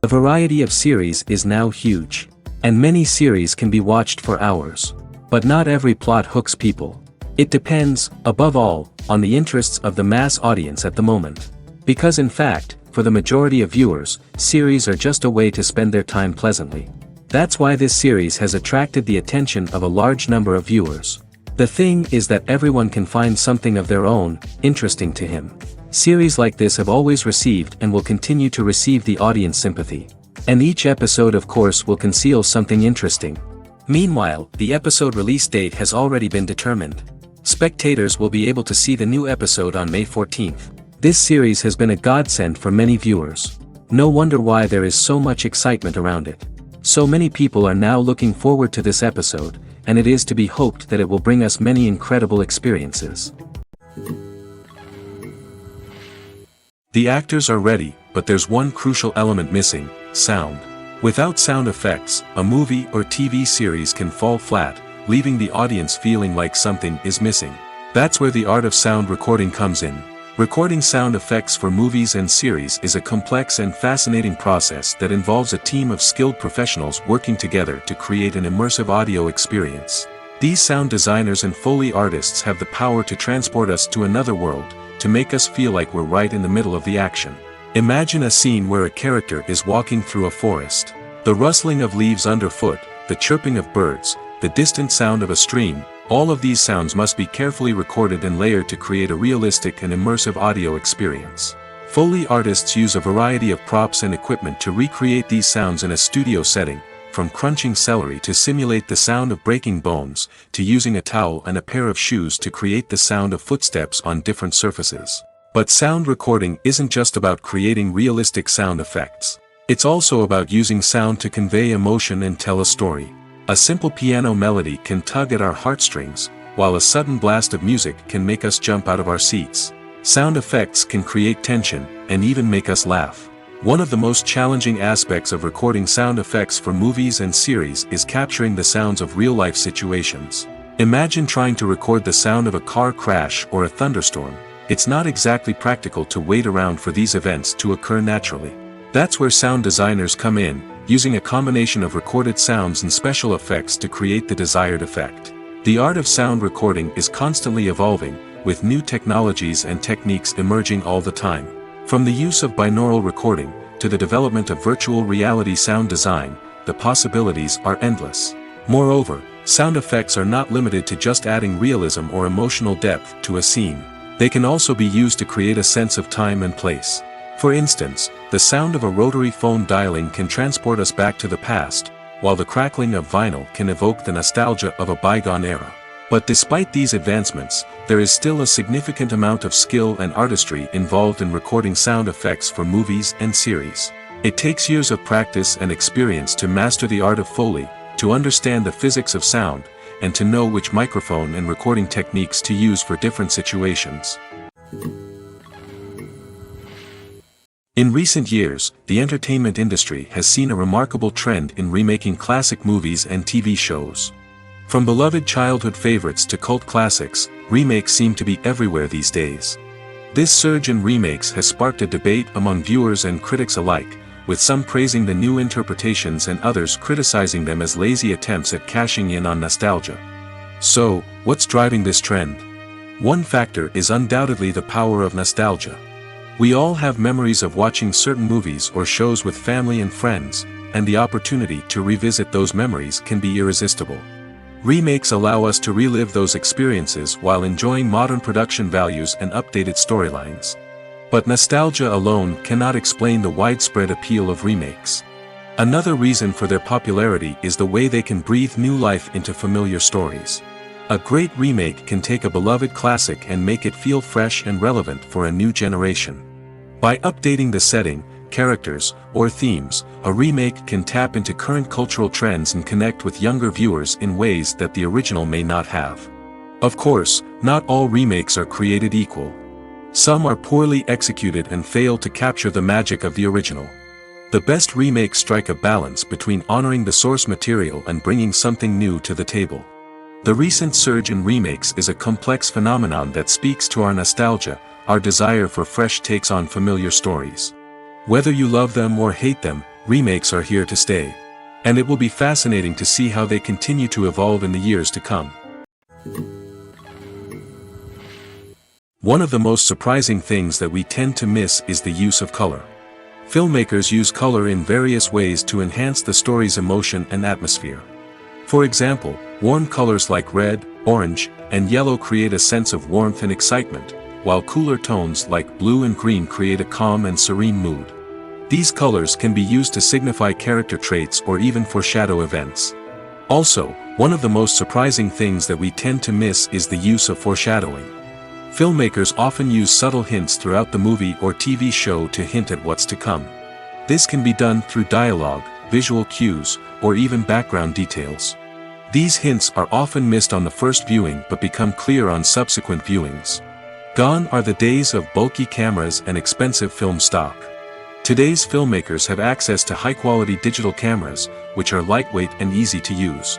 The variety of series is now huge. And many series can be watched for hours. But not every plot hooks people. It depends, above all, on the interests of the mass audience at the moment. Because in fact, for the majority of viewers, series are just a way to spend their time pleasantly. That's why this series has attracted the attention of a large number of viewers. The thing is that everyone can find something of their own, interesting to him. Series like this have always received and will continue to receive the audience sympathy. And each episode of course will conceal something interesting. Meanwhile, the episode release date has already been determined. Spectators will be able to see the new episode on May 14th. This series has been a godsend for many viewers. No wonder why there is so much excitement around it. So many people are now looking forward to this episode, and it is to be hoped that it will bring us many incredible experiences. The actors are ready, but there's one crucial element missing: sound. Without sound effects, a movie or TV series can fall flat, leaving the audience feeling like something is missing. That's where the art of sound recording comes in. Recording sound effects for movies and series is a complex and fascinating process that involves a team of skilled professionals working together to create an immersive audio experience. These sound designers and Foley artists have the power to transport us to another world, to make us feel like we're right in the middle of the action. Imagine a scene where a character is walking through a forest. The rustling of leaves underfoot, the chirping of birds, the distant sound of a stream, all of these sounds must be carefully recorded and layered to create a realistic and immersive audio experience. Foley artists use a variety of props and equipment to recreate these sounds in a studio setting, from crunching celery to simulate the sound of breaking bones, to using a towel and a pair of shoes to create the sound of footsteps on different surfaces. But sound recording isn't just about creating realistic sound effects. It's also about using sound to convey emotion and tell a story. A simple piano melody can tug at our heartstrings, while a sudden blast of music can make us jump out of our seats. Sound effects can create tension, and even make us laugh. One of the most challenging aspects of recording sound effects for movies and series is capturing the sounds of real-life situations. Imagine trying to record the sound of a car crash or a thunderstorm. It's not exactly practical to wait around for these events to occur naturally. That's where sound designers come in, using a combination of recorded sounds and special effects to create the desired effect. The art of sound recording is constantly evolving, with new technologies and techniques emerging all the time. From the use of binaural recording, to the development of virtual reality sound design, the possibilities are endless. Moreover, sound effects are not limited to just adding realism or emotional depth to a scene. They can also be used to create a sense of time and place. For instance, the sound of a rotary phone dialing can transport us back to the past, while the crackling of vinyl can evoke the nostalgia of a bygone era. But despite these advancements, there is still a significant amount of skill and artistry involved in recording sound effects for movies and series. It takes years of practice and experience to master the art of Foley, to understand the physics of sound, and to know which microphone and recording techniques to use for different situations. In recent years, the entertainment industry has seen a remarkable trend in remaking classic movies and TV shows. From beloved childhood favorites to cult classics, remakes seem to be everywhere these days. This surge in remakes has sparked a debate among viewers and critics alike, with some praising the new interpretations and others criticizing them as lazy attempts at cashing in on nostalgia. So, what's driving this trend? One factor is undoubtedly the power of nostalgia. We all have memories of watching certain movies or shows with family and friends, and the opportunity to revisit those memories can be irresistible. Remakes allow us to relive those experiences while enjoying modern production values and updated storylines. But nostalgia alone cannot explain the widespread appeal of remakes. Another reason for their popularity is the way they can breathe new life into familiar stories. A great remake can take a beloved classic and make it feel fresh and relevant for a new generation. By updating the setting, characters, or themes, a remake can tap into current cultural trends and connect with younger viewers in ways that the original may not have. Of course, not all remakes are created equal. Some are poorly executed and fail to capture the magic of the original. The best remakes strike a balance between honoring the source material and bringing something new to the table. The recent surge in remakes is a complex phenomenon that speaks to our nostalgia, our desire for fresh takes on familiar stories. Whether you love them or hate them, remakes are here to stay. And it will be fascinating to see how they continue to evolve in the years to come. One of the most surprising things that we tend to miss is the use of color. Filmmakers use color in various ways to enhance the story's emotion and atmosphere. For example, warm colors like red, orange, and yellow create a sense of warmth and excitement, while cooler tones like blue and green create a calm and serene mood. These colors can be used to signify character traits or even foreshadow events. Also, one of the most surprising things that we tend to miss is the use of foreshadowing. Filmmakers often use subtle hints throughout the movie or TV show to hint at what's to come. This can be done through dialogue, visual cues, or even background details. These hints are often missed on the first viewing but become clear on subsequent viewings. Gone are the days of bulky cameras and expensive film stock. Today's filmmakers have access to high-quality digital cameras, which are lightweight and easy to use.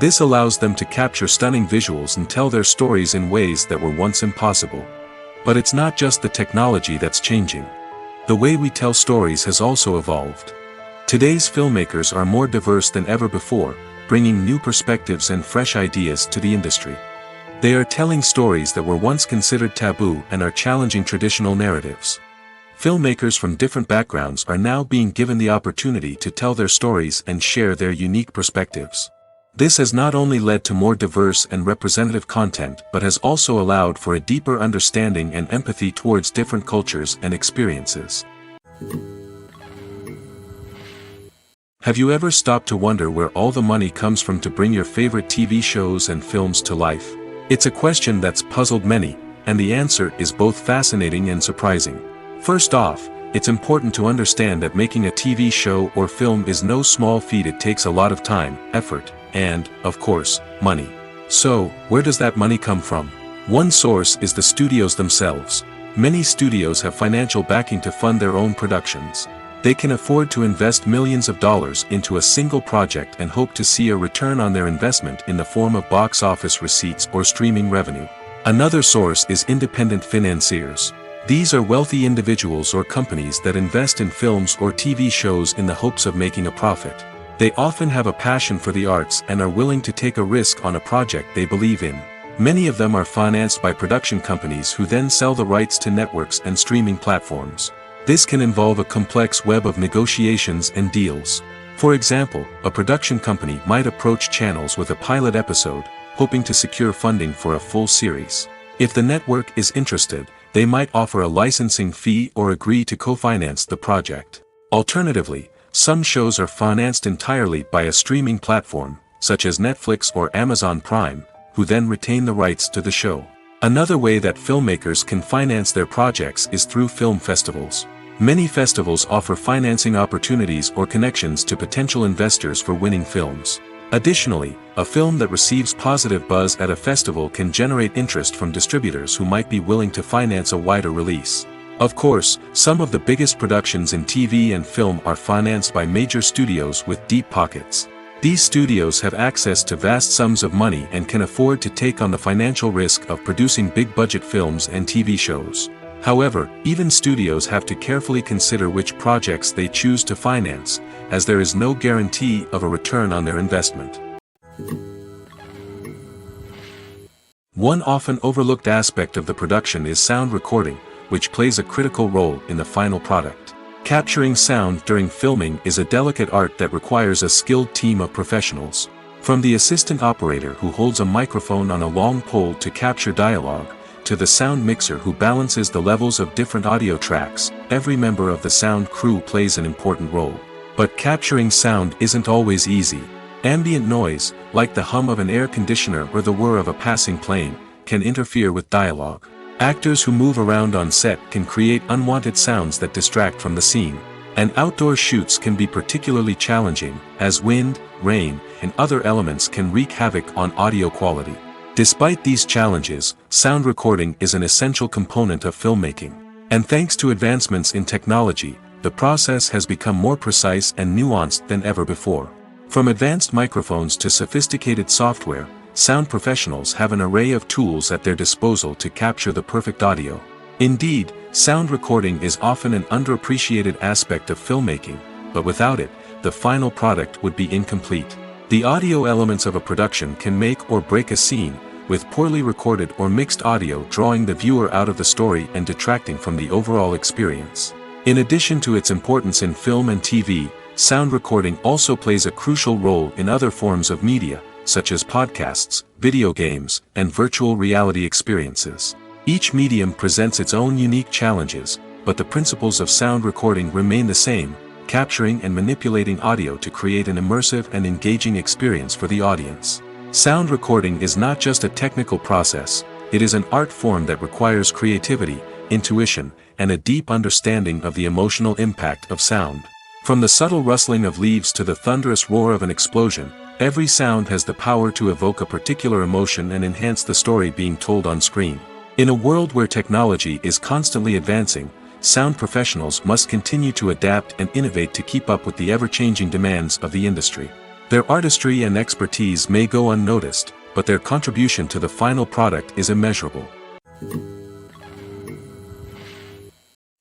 This allows them to capture stunning visuals and tell their stories in ways that were once impossible. But it's not just the technology that's changing. The way we tell stories has also evolved. Today's filmmakers are more diverse than ever before, bringing new perspectives and fresh ideas to the industry. They are telling stories that were once considered taboo and are challenging traditional narratives. Filmmakers from different backgrounds are now being given the opportunity to tell their stories and share their unique perspectives. This has not only led to more diverse and representative content but has also allowed for a deeper understanding and empathy towards different cultures and experiences. Have you ever stopped to wonder where all the money comes from to bring your favorite TV shows and films to life? It's a question that's puzzled many, and the answer is both fascinating and surprising. First off, it's important to understand that making a TV show or film is no small feat. It takes a lot of time, effort, and, of course, money. So, where does that money come from? One source is the studios themselves. Many studios have financial backing to fund their own productions. They can afford to invest millions of dollars into a single project and hope to see a return on their investment in the form of box office receipts or streaming revenue. Another source is independent financiers. These are wealthy individuals or companies that invest in films or TV shows in the hopes of making a profit. They often have a passion for the arts and are willing to take a risk on a project they believe in. Many of them are financed by production companies who then sell the rights to networks and streaming platforms. This can involve a complex web of negotiations and deals. For example, a production company might approach channels with a pilot episode, hoping to secure funding for a full series. If the network is interested, they might offer a licensing fee or agree to co-finance the project. Alternatively, some shows are financed entirely by a streaming platform, such as Netflix or Amazon Prime, who then retain the rights to the show. Another way that filmmakers can finance their projects is through film festivals. Many festivals offer financing opportunities or connections to potential investors for winning films. Additionally, a film that receives positive buzz at a festival can generate interest from distributors who might be willing to finance a wider release. Of course, some of the biggest productions in TV and film are financed by major studios with deep pockets. These studios have access to vast sums of money and can afford to take on the financial risk of producing big-budget films and TV shows. However, even studios have to carefully consider which projects they choose to finance, as there is no guarantee of a return on their investment. One often overlooked aspect of the production is sound recording, which plays a critical role in the final product. Capturing sound during filming is a delicate art that requires a skilled team of professionals. From the assistant operator who holds a microphone on a long pole to capture dialogue, to the sound mixer who balances the levels of different audio tracks, every member of the sound crew plays an important role. But capturing sound isn't always easy. Ambient noise, like the hum of an air conditioner or the whir of a passing plane, can interfere with dialogue. Actors who move around on set can create unwanted sounds that distract from the scene. And outdoor shoots can be particularly challenging, as wind, rain, and other elements can wreak havoc on audio quality. Despite these challenges, sound recording is an essential component of filmmaking. And thanks to advancements in technology, the process has become more precise and nuanced than ever before. From advanced microphones to sophisticated software, sound professionals have an array of tools at their disposal to capture the perfect audio. Indeed, sound recording is often an underappreciated aspect of filmmaking, but without it, the final product would be incomplete. The audio elements of a production can make or break a scene, with poorly recorded or mixed audio drawing the viewer out of the story and detracting from the overall experience. In addition to its importance in film and TV, sound recording also plays a crucial role in other forms of media, such as podcasts, video games, and virtual reality experiences. Each medium presents its own unique challenges, but the principles of sound recording remain the same, capturing and manipulating audio to create an immersive and engaging experience for the audience. Sound recording is not just a technical process, it is an art form that requires creativity, intuition, and a deep understanding of the emotional impact of sound. From the subtle rustling of leaves to the thunderous roar of an explosion, every sound has the power to evoke a particular emotion and enhance the story being told on screen. In a world where technology is constantly advancing, sound professionals must continue to adapt and innovate to keep up with the ever-changing demands of the industry. Their artistry and expertise may go unnoticed, but their contribution to the final product is immeasurable.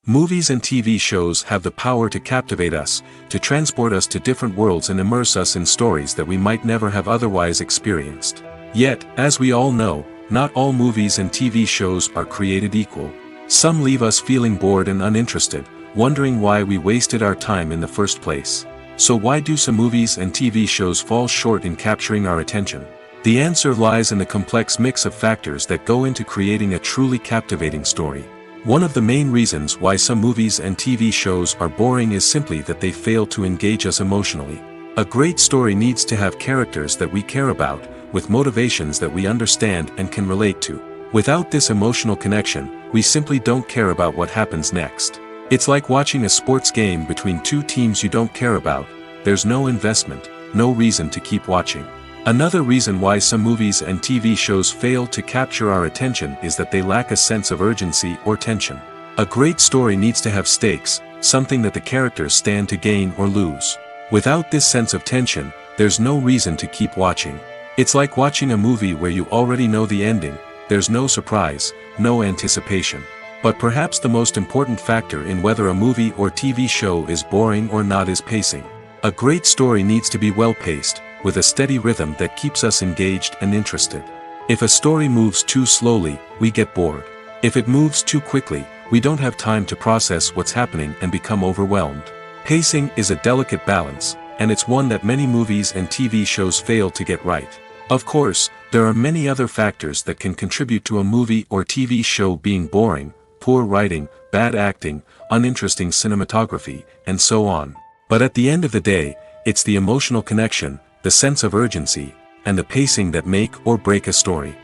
Movies and TV shows have the power to captivate us, to transport us to different worlds and immerse us in stories that we might never have otherwise experienced. Yet, as we all know, not all movies and TV shows are created equal. Some leave us feeling bored and uninterested, wondering why we wasted our time in the first place. So why do some movies and TV shows fall short in capturing our attention? The answer lies in the complex mix of factors that go into creating a truly captivating story. One of the main reasons why some movies and TV shows are boring is simply that they fail to engage us emotionally. A great story needs to have characters that we care about, with motivations that we understand and can relate to. Without this emotional connection, we simply don't care about what happens next. It's like watching a sports game between two teams you don't care about. There's no investment, no reason to keep watching. Another reason why some movies and TV shows fail to capture our attention is that they lack a sense of urgency or tension. A great story needs to have stakes, something that the characters stand to gain or lose. Without this sense of tension, there's no reason to keep watching. It's like watching a movie where you already know the ending. There's no surprise, no anticipation. But perhaps the most important factor in whether a movie or TV show is boring or not is pacing. A great story needs to be well-paced, with a steady rhythm that keeps us engaged and interested. If a story moves too slowly, we get bored. If it moves too quickly, we don't have time to process what's happening and become overwhelmed. Pacing is a delicate balance, and it's one that many movies and TV shows fail to get right. Of course, there are many other factors that can contribute to a movie or TV show being boring: poor writing, bad acting, uninteresting cinematography, and so on. But at the end of the day, it's the emotional connection, the sense of urgency, and the pacing that make or break a story.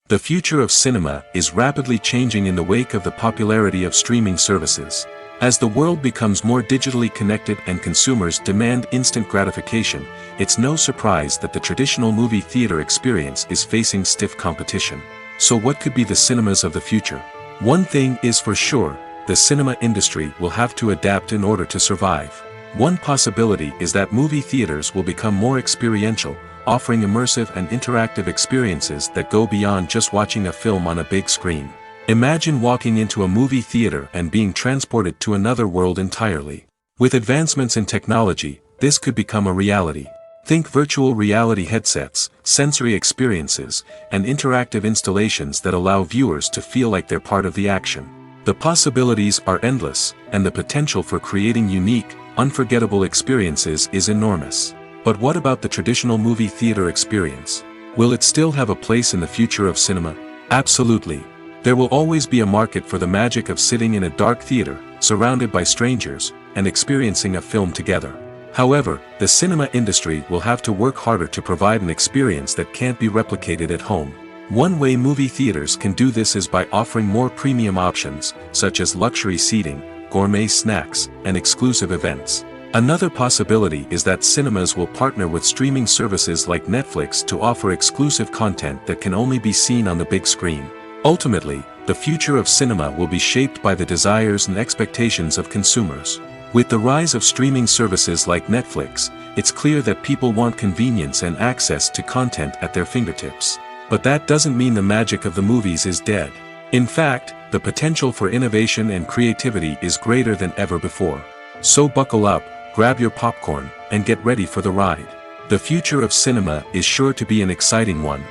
The future of cinema is rapidly changing in the wake of the popularity of streaming services. As the world becomes more digitally connected and consumers demand instant gratification, it's no surprise that the traditional movie theater experience is facing stiff competition. So what could be the cinemas of the future? One thing is for sure, the cinema industry will have to adapt in order to survive. One possibility is that movie theaters will become more experiential, offering immersive and interactive experiences that go beyond just watching a film on a big screen. Imagine walking into a movie theater and being transported to another world entirely. With advancements in technology, this could become a reality. Think virtual reality headsets, sensory experiences, and interactive installations that allow viewers to feel like they're part of the action. The possibilities are endless, and the potential for creating unique, unforgettable experiences is enormous. But what about the traditional movie theater experience? Will it still have a place in the future of cinema? Absolutely. There will always be a market for the magic of sitting in a dark theater, surrounded by strangers, and experiencing a film together. However, the cinema industry will have to work harder to provide an experience that can't be replicated at home. One way movie theaters can do this is by offering more premium options, such as luxury seating, gourmet snacks, and exclusive events. Another possibility is that cinemas will partner with streaming services like Netflix to offer exclusive content that can only be seen on the big screen. Ultimately, the future of cinema will be shaped by the desires and expectations of consumers. With the rise of streaming services like Netflix, it's clear that people want convenience and access to content at their fingertips. But that doesn't mean the magic of the movies is dead. In fact, the the potential for innovation and creativity is greater than ever before. So buckle up, grab your popcorn, and get ready for the ride. The future of cinema is sure to be an exciting one.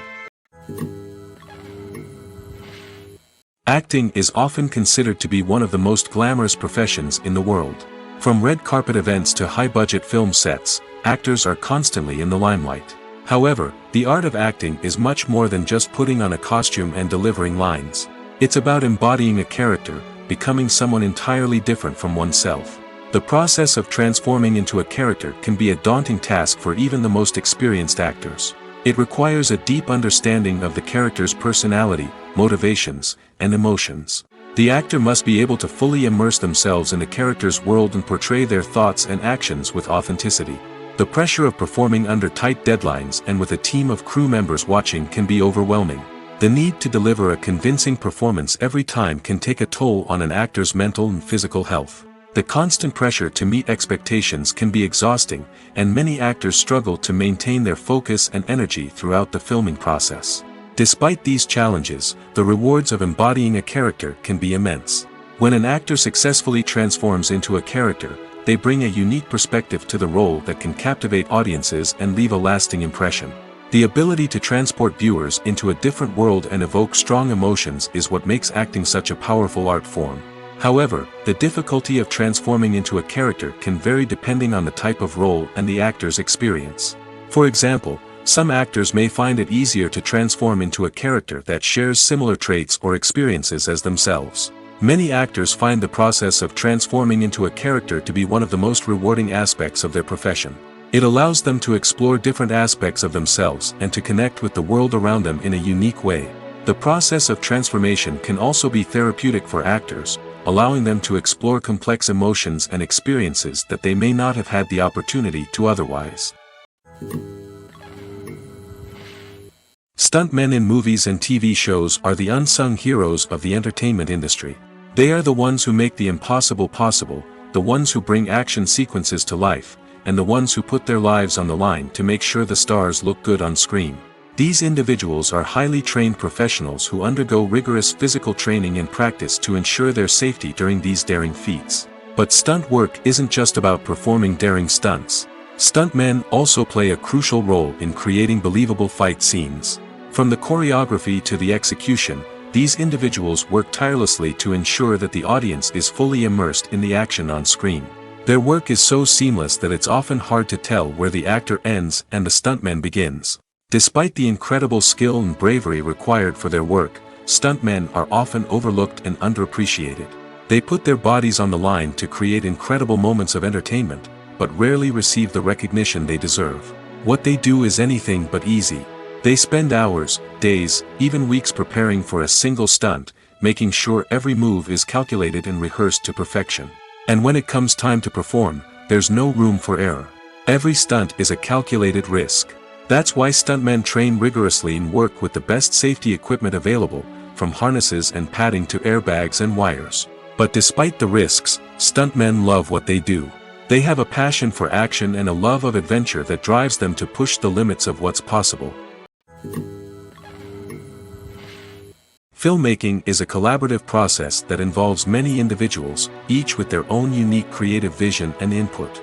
Acting is often considered to be one of the most glamorous professions in the world. From red carpet events to high-budget film sets, actors are constantly in the limelight. However, the art of acting is much more than just putting on a costume and delivering lines. It's about embodying a character, becoming someone entirely different from oneself. The process of transforming into a character can be a daunting task for even the most experienced actors. It requires a deep understanding of the character's personality, motivations, and emotions. The actor must be able to fully immerse themselves in the character's world and portray their thoughts and actions with authenticity. The pressure of performing under tight deadlines and with a team of crew members watching can be overwhelming. The need to deliver a convincing performance every time can take a toll on an actor's mental and physical health. The constant pressure to meet expectations can be exhausting, and many actors struggle to maintain their focus and energy throughout the filming process. Despite these challenges, the rewards of embodying a character can be immense. When an actor successfully transforms into a character, they bring a unique perspective to the role that can captivate audiences and leave a lasting impression. The ability to transport viewers into a different world and evoke strong emotions is what makes acting such a powerful art form. However, the difficulty of transforming into a character can vary depending on the type of role and the actor's experience. For example, some actors may find it easier to transform into a character that shares similar traits or experiences as themselves. Many actors find the process of transforming into a character to be one of the most rewarding aspects of their profession. It allows them to explore different aspects of themselves and to connect with the world around them in a unique way. The process of transformation can also be therapeutic for actors, allowing them to explore complex emotions and experiences that they may not have had the opportunity to otherwise. Stuntmen in movies and TV shows are the unsung heroes of the entertainment industry. They are the ones who make the impossible possible, the ones who bring action sequences to life, and the ones who put their lives on the line to make sure the stars look good on screen. These individuals are highly trained professionals who undergo rigorous physical training and practice to ensure their safety during these daring feats. But stunt work isn't just about performing daring stunts. Stuntmen also play a crucial role in creating believable fight scenes. From the choreography to the execution, these individuals work tirelessly to ensure that the audience is fully immersed in the action on screen. Their work is so seamless that it's often hard to tell where the actor ends and the stuntman begins. Despite the incredible skill and bravery required for their work, stuntmen are often overlooked and underappreciated. They put their bodies on the line to create incredible moments of entertainment, but rarely receive the recognition they deserve. What they do is anything but easy. They spend hours, days, even weeks preparing for a single stunt, making sure every move is calculated and rehearsed to perfection. And when it comes time to perform, there's no room for error. Every stunt is a calculated risk. That's why stuntmen train rigorously and work with the best safety equipment available, from harnesses and padding to airbags and wires. But despite the risks, stuntmen love what they do. They have a passion for action and a love of adventure that drives them to push the limits of what's possible. Filmmaking is a collaborative process that involves many individuals, each with their own unique creative vision and input.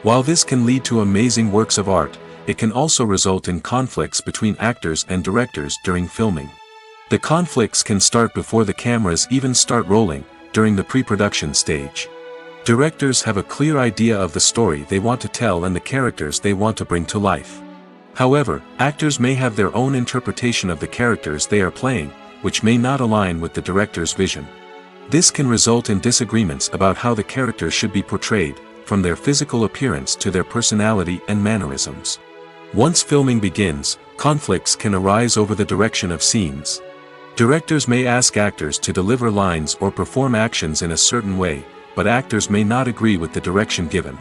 While this can lead to amazing works of art, it can also result in conflicts between actors and directors during filming. The conflicts can start before the cameras even start rolling, during the pre-production stage. Directors have a clear idea of the story they want to tell and the characters they want to bring to life. However, actors may have their own interpretation of the characters they are playing, which may not align with the director's vision. This can result in disagreements about how the characters should be portrayed, from their physical appearance to their personality and mannerisms. Once filming begins, conflicts can arise over the direction of scenes. Directors may ask actors to deliver lines or perform actions in a certain way, but actors may not agree with the direction given.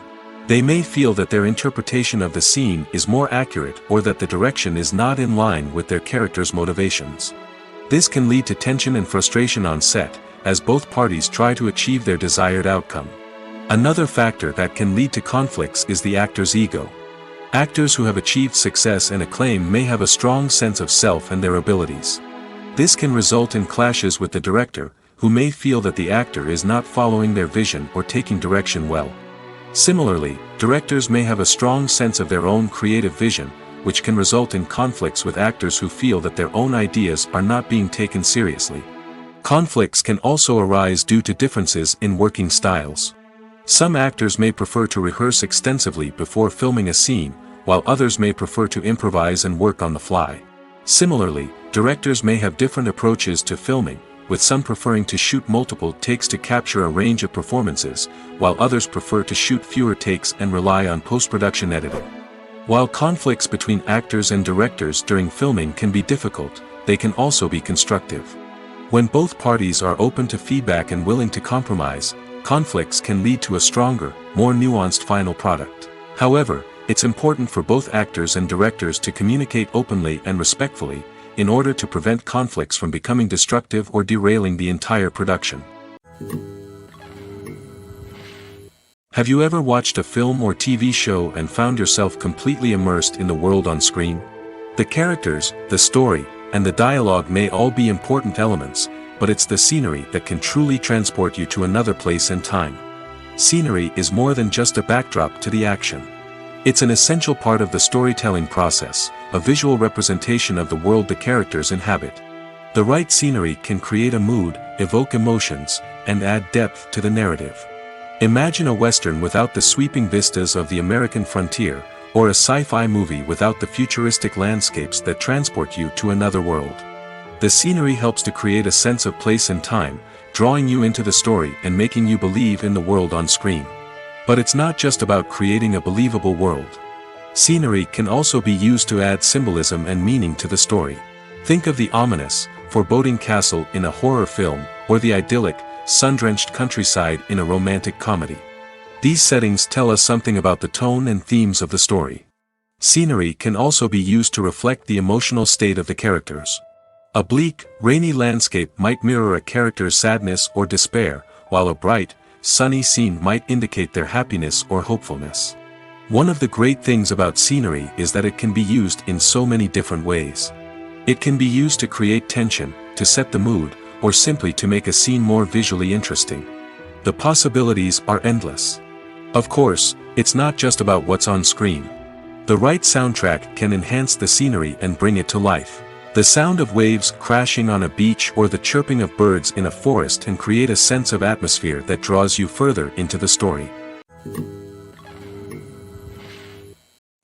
They may feel that their interpretation of the scene is more accurate or that the direction is not in line with their character's motivations. This can lead to tension and frustration on set, as both parties try to achieve their desired outcome. Another factor that can lead to conflicts is the actor's ego. Actors who have achieved success and acclaim may have a strong sense of self and their abilities. This can result in clashes with the director, who may feel that the actor is not following their vision or taking direction well. Similarly, directors may have a strong sense of their own creative vision, which can result in conflicts with actors who feel that their own ideas are not being taken seriously. Conflicts can also arise due to differences in working styles. Some actors may prefer to rehearse extensively before filming a scene, while others may prefer to improvise and work on the fly. Similarly, directors may have different approaches to filming, with some preferring to shoot multiple takes to capture a range of performances, while others prefer to shoot fewer takes and rely on post-production editing. While conflicts between actors and directors during filming can be difficult, they can also be constructive. When both parties are open to feedback and willing to compromise, conflicts can lead to a stronger, more nuanced final product. However, it's important for both actors and directors to communicate openly and respectfully, in order to prevent conflicts from becoming destructive or derailing the entire production. Have you ever watched a film or TV show and found yourself completely immersed in the world on screen? The characters, the story, and the dialogue may all be important elements, but it's the scenery that can truly transport you to another place and time. Scenery is more than just a backdrop to the action. It's an essential part of the storytelling process, a visual representation of the world the characters inhabit. The right scenery can create a mood, evoke emotions, and add depth to the narrative. Imagine a western without the sweeping vistas of the American frontier, or a sci-fi movie without the futuristic landscapes that transport you to another world. The scenery helps to create a sense of place and time, drawing you into the story and making you believe in the world on screen. But it's not just about creating a believable world. Scenery can also be used to add symbolism and meaning to the story. Think of the ominous, foreboding castle in a horror film, or the idyllic, sun-drenched countryside in a romantic comedy. These settings tell us something about the tone and themes of the story. Scenery can also be used to reflect the emotional state of the characters. A bleak, rainy landscape might mirror a character's sadness or despair, while a bright, sunny scene might indicate their happiness or hopefulness. One of the great things about scenery is that it can be used in so many different ways. It can be used to create tension, to set the mood, or simply to make a scene more visually interesting. The possibilities are endless. Of course, it's not just about what's on screen. The right soundtrack can enhance the scenery and bring it to life. The sound of waves crashing on a beach or the chirping of birds in a forest can create a sense of atmosphere that draws you further into the story.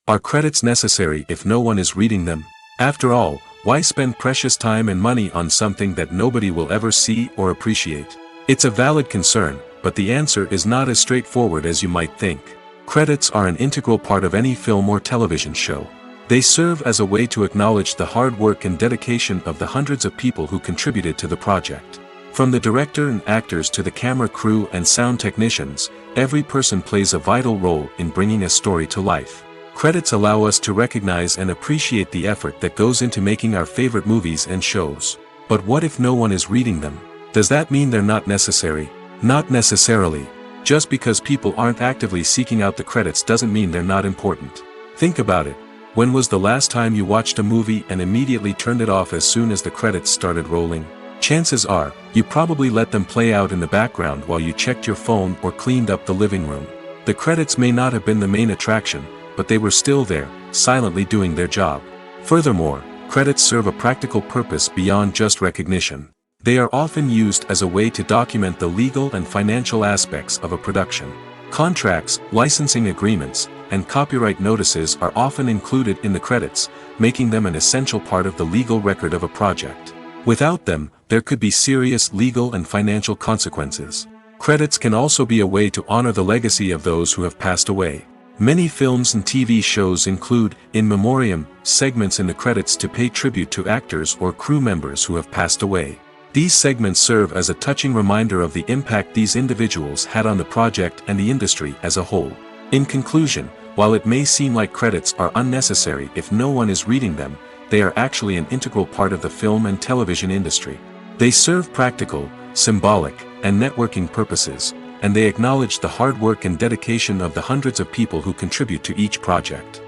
Are credits necessary if no one is reading them? After all, why spend precious time and money on something that nobody will ever see or appreciate? It's a valid concern, but the answer is not as straightforward as you might think. Credits are an integral part of any film or television show. They serve as a way to acknowledge the hard work and dedication of the hundreds of people who contributed to the project. From the director and actors to the camera crew and sound technicians, every person plays a vital role in bringing a story to life. Credits allow us to recognize and appreciate the effort that goes into making our favorite movies and shows. But what if no one is reading them? Does that mean they're not necessary? Not necessarily. Just because people aren't actively seeking out the credits doesn't mean they're not important. Think about it. When was the last time you watched a movie and immediately turned it off as soon as the credits started rolling? Chances are, you probably let them play out in the background while you checked your phone or cleaned up the living room. The credits may not have been the main attraction, but they were still there, silently doing their job. Furthermore, credits serve a practical purpose beyond just recognition. They are often used as a way to document the legal and financial aspects of a production. Contracts, licensing agreements, and copyright notices are often included in the credits, making them an essential part of the legal record of a project. Without them, there could be serious legal and financial consequences. Credits can also be a way to honor the legacy of those who have passed away. Many films and TV shows include, in memoriam, segments in the credits to pay tribute to actors or crew members who have passed away. These segments serve as a touching reminder of the impact these individuals had on the project and the industry as a whole. In conclusion, while it may seem like credits are unnecessary if no one is reading them, they are actually an integral part of the film and television industry. They serve practical, symbolic, and networking purposes, and they acknowledge the hard work and dedication of the hundreds of people who contribute to each project.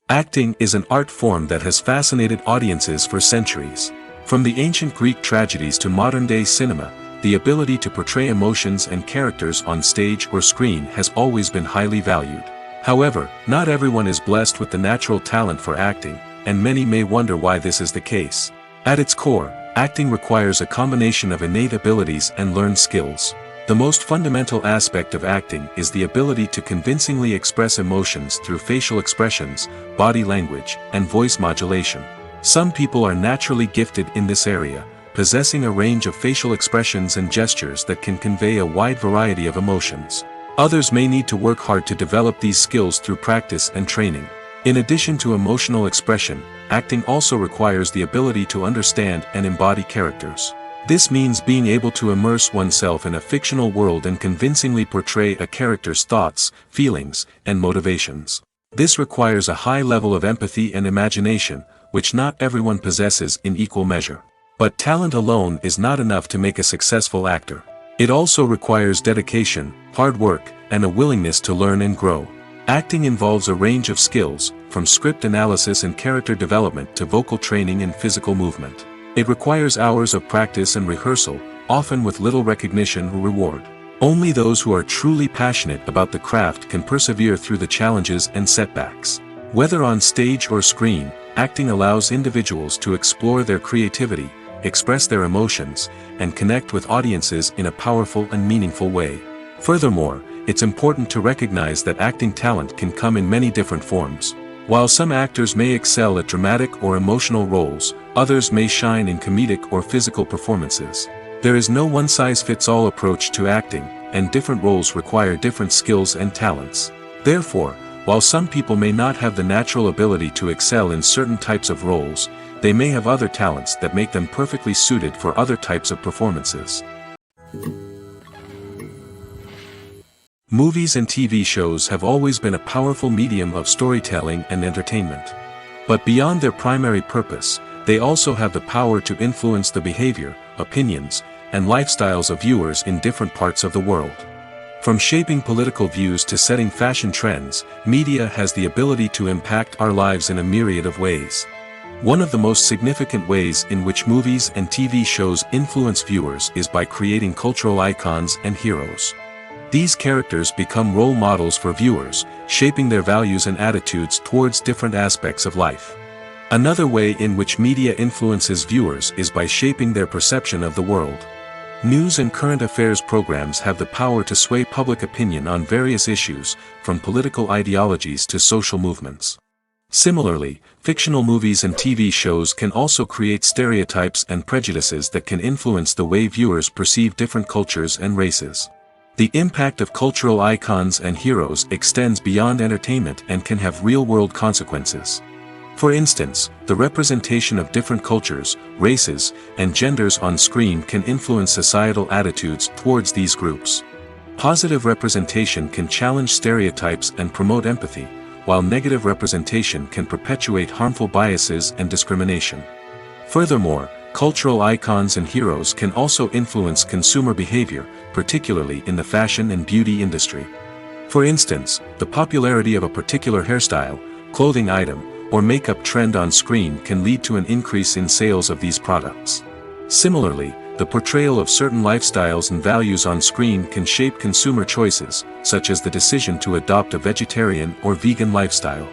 Acting is an art form that has fascinated audiences for centuries. From the ancient Greek tragedies to modern-day cinema, the ability to portray emotions and characters on stage or screen has always been highly valued. However, not everyone is blessed with the natural talent for acting, and many may wonder why this is the case. At its core, acting requires a combination of innate abilities and learned skills. The most fundamental aspect of acting is the ability to convincingly express emotions through facial expressions, body language, and voice modulation. Some people are naturally gifted in this area, possessing a range of facial expressions and gestures that can convey a wide variety of emotions. Others may need to work hard to develop these skills through practice and training. In addition to emotional expression, acting also requires the ability to understand and embody characters. This means being able to immerse oneself in a fictional world and convincingly portray a character's thoughts, feelings, and motivations. This requires a high level of empathy and imagination, which not everyone possesses in equal measure. But talent alone is not enough to make a successful actor. It also requires dedication, hard work, and a willingness to learn and grow. Acting involves a range of skills, from script analysis and character development to vocal training and physical movement. It requires hours of practice and rehearsal, often with little recognition or reward. Only those who are truly passionate about the craft can persevere through the challenges and setbacks. Whether on stage or screen, acting allows individuals to explore their creativity, express their emotions, and connect with audiences in a powerful and meaningful way. Furthermore, it's important to recognize that acting talent can come in many different forms. While some actors may excel at dramatic or emotional roles, others may shine in comedic or physical performances. There is no one-size-fits-all approach to acting, and different roles require different skills and talents. Therefore, while some people may not have the natural ability to excel in certain types of roles, they may have other talents that make them perfectly suited for other types of performances. Movies and TV shows have always been a powerful medium of storytelling and entertainment. But beyond their primary purpose, they also have the power to influence the behavior, opinions, and lifestyles of viewers in different parts of the world. From shaping political views to setting fashion trends, media has the ability to impact our lives in a myriad of ways. One of the most significant ways in which movies and TV shows influence viewers is by creating cultural icons and heroes. These characters become role models for viewers, shaping their values and attitudes towards different aspects of life. Another way in which media influences viewers is by shaping their perception of the world. News and current affairs programs have the power to sway public opinion on various issues, from political ideologies to social movements. Similarly, fictional movies and TV shows can also create stereotypes and prejudices that can influence the way viewers perceive different cultures and races. The impact of cultural icons and heroes extends beyond entertainment and can have real-world consequences. For instance, the representation of different cultures, races, and genders on screen can influence societal attitudes towards these groups. Positive representation can challenge stereotypes and promote empathy, while negative representation can perpetuate harmful biases and discrimination. Furthermore, cultural icons and heroes can also influence consumer behavior, particularly in the fashion and beauty industry. For instance, the popularity of a particular hairstyle, clothing item, or makeup trend on screen can lead to an increase in sales of these products. Similarly, the portrayal of certain lifestyles and values on screen can shape consumer choices, such as the decision to adopt a vegetarian or vegan lifestyle.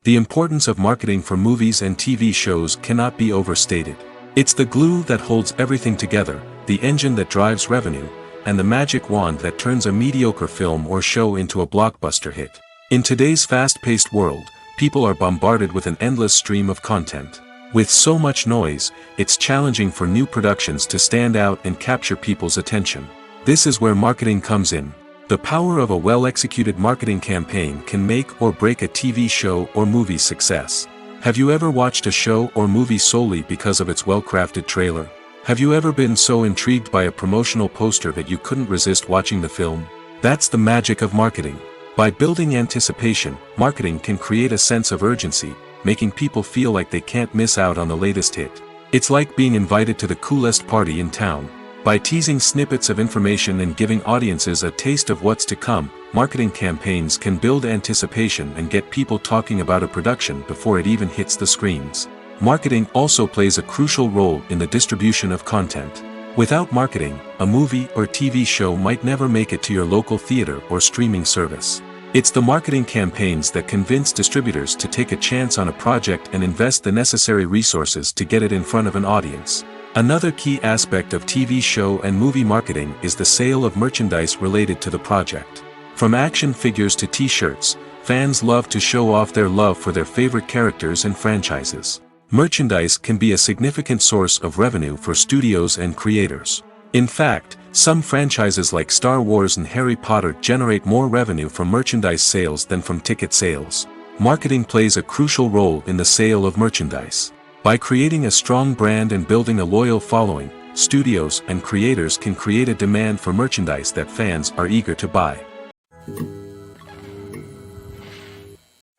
The importance of marketing for movies and TV shows cannot be overstated. It's the glue that holds everything together, the engine that drives revenue, and the magic wand that turns a mediocre film or show into a blockbuster hit. In today's fast-paced world, people are bombarded with an endless stream of content. With so much noise, it's challenging for new productions to stand out and capture people's attention. This is where marketing comes in. The power of a well-executed marketing campaign can make or break a TV show or movie's success. Have you ever watched a show or movie solely because of its well-crafted trailer? Have you ever been so intrigued by a promotional poster that you couldn't resist watching the film? That's the magic of marketing. By building anticipation, marketing can create a sense of urgency, making people feel like they can't miss out on the latest hit. It's like being invited to the coolest party in town. By teasing snippets of information and giving audiences a taste of what's to come, marketing campaigns can build anticipation and get people talking about a production before it even hits the screens. Marketing also plays a crucial role in the distribution of content. Without marketing, a movie or TV show might never make it to your local theater or streaming service. It's the marketing campaigns that convince distributors to take a chance on a project and invest the necessary resources to get it in front of an audience. Another key aspect of TV show and movie marketing is the sale of merchandise related to the project. From action figures to t-shirts, fans love to show off their love for their favorite characters and franchises. Merchandise can be a significant source of revenue for studios and creators. In fact, some franchises like Star Wars and Harry Potter generate more revenue from merchandise sales than from ticket sales. Marketing plays a crucial role in the sale of merchandise. By creating a strong brand and building a loyal following, studios and creators can create a demand for merchandise that fans are eager to buy.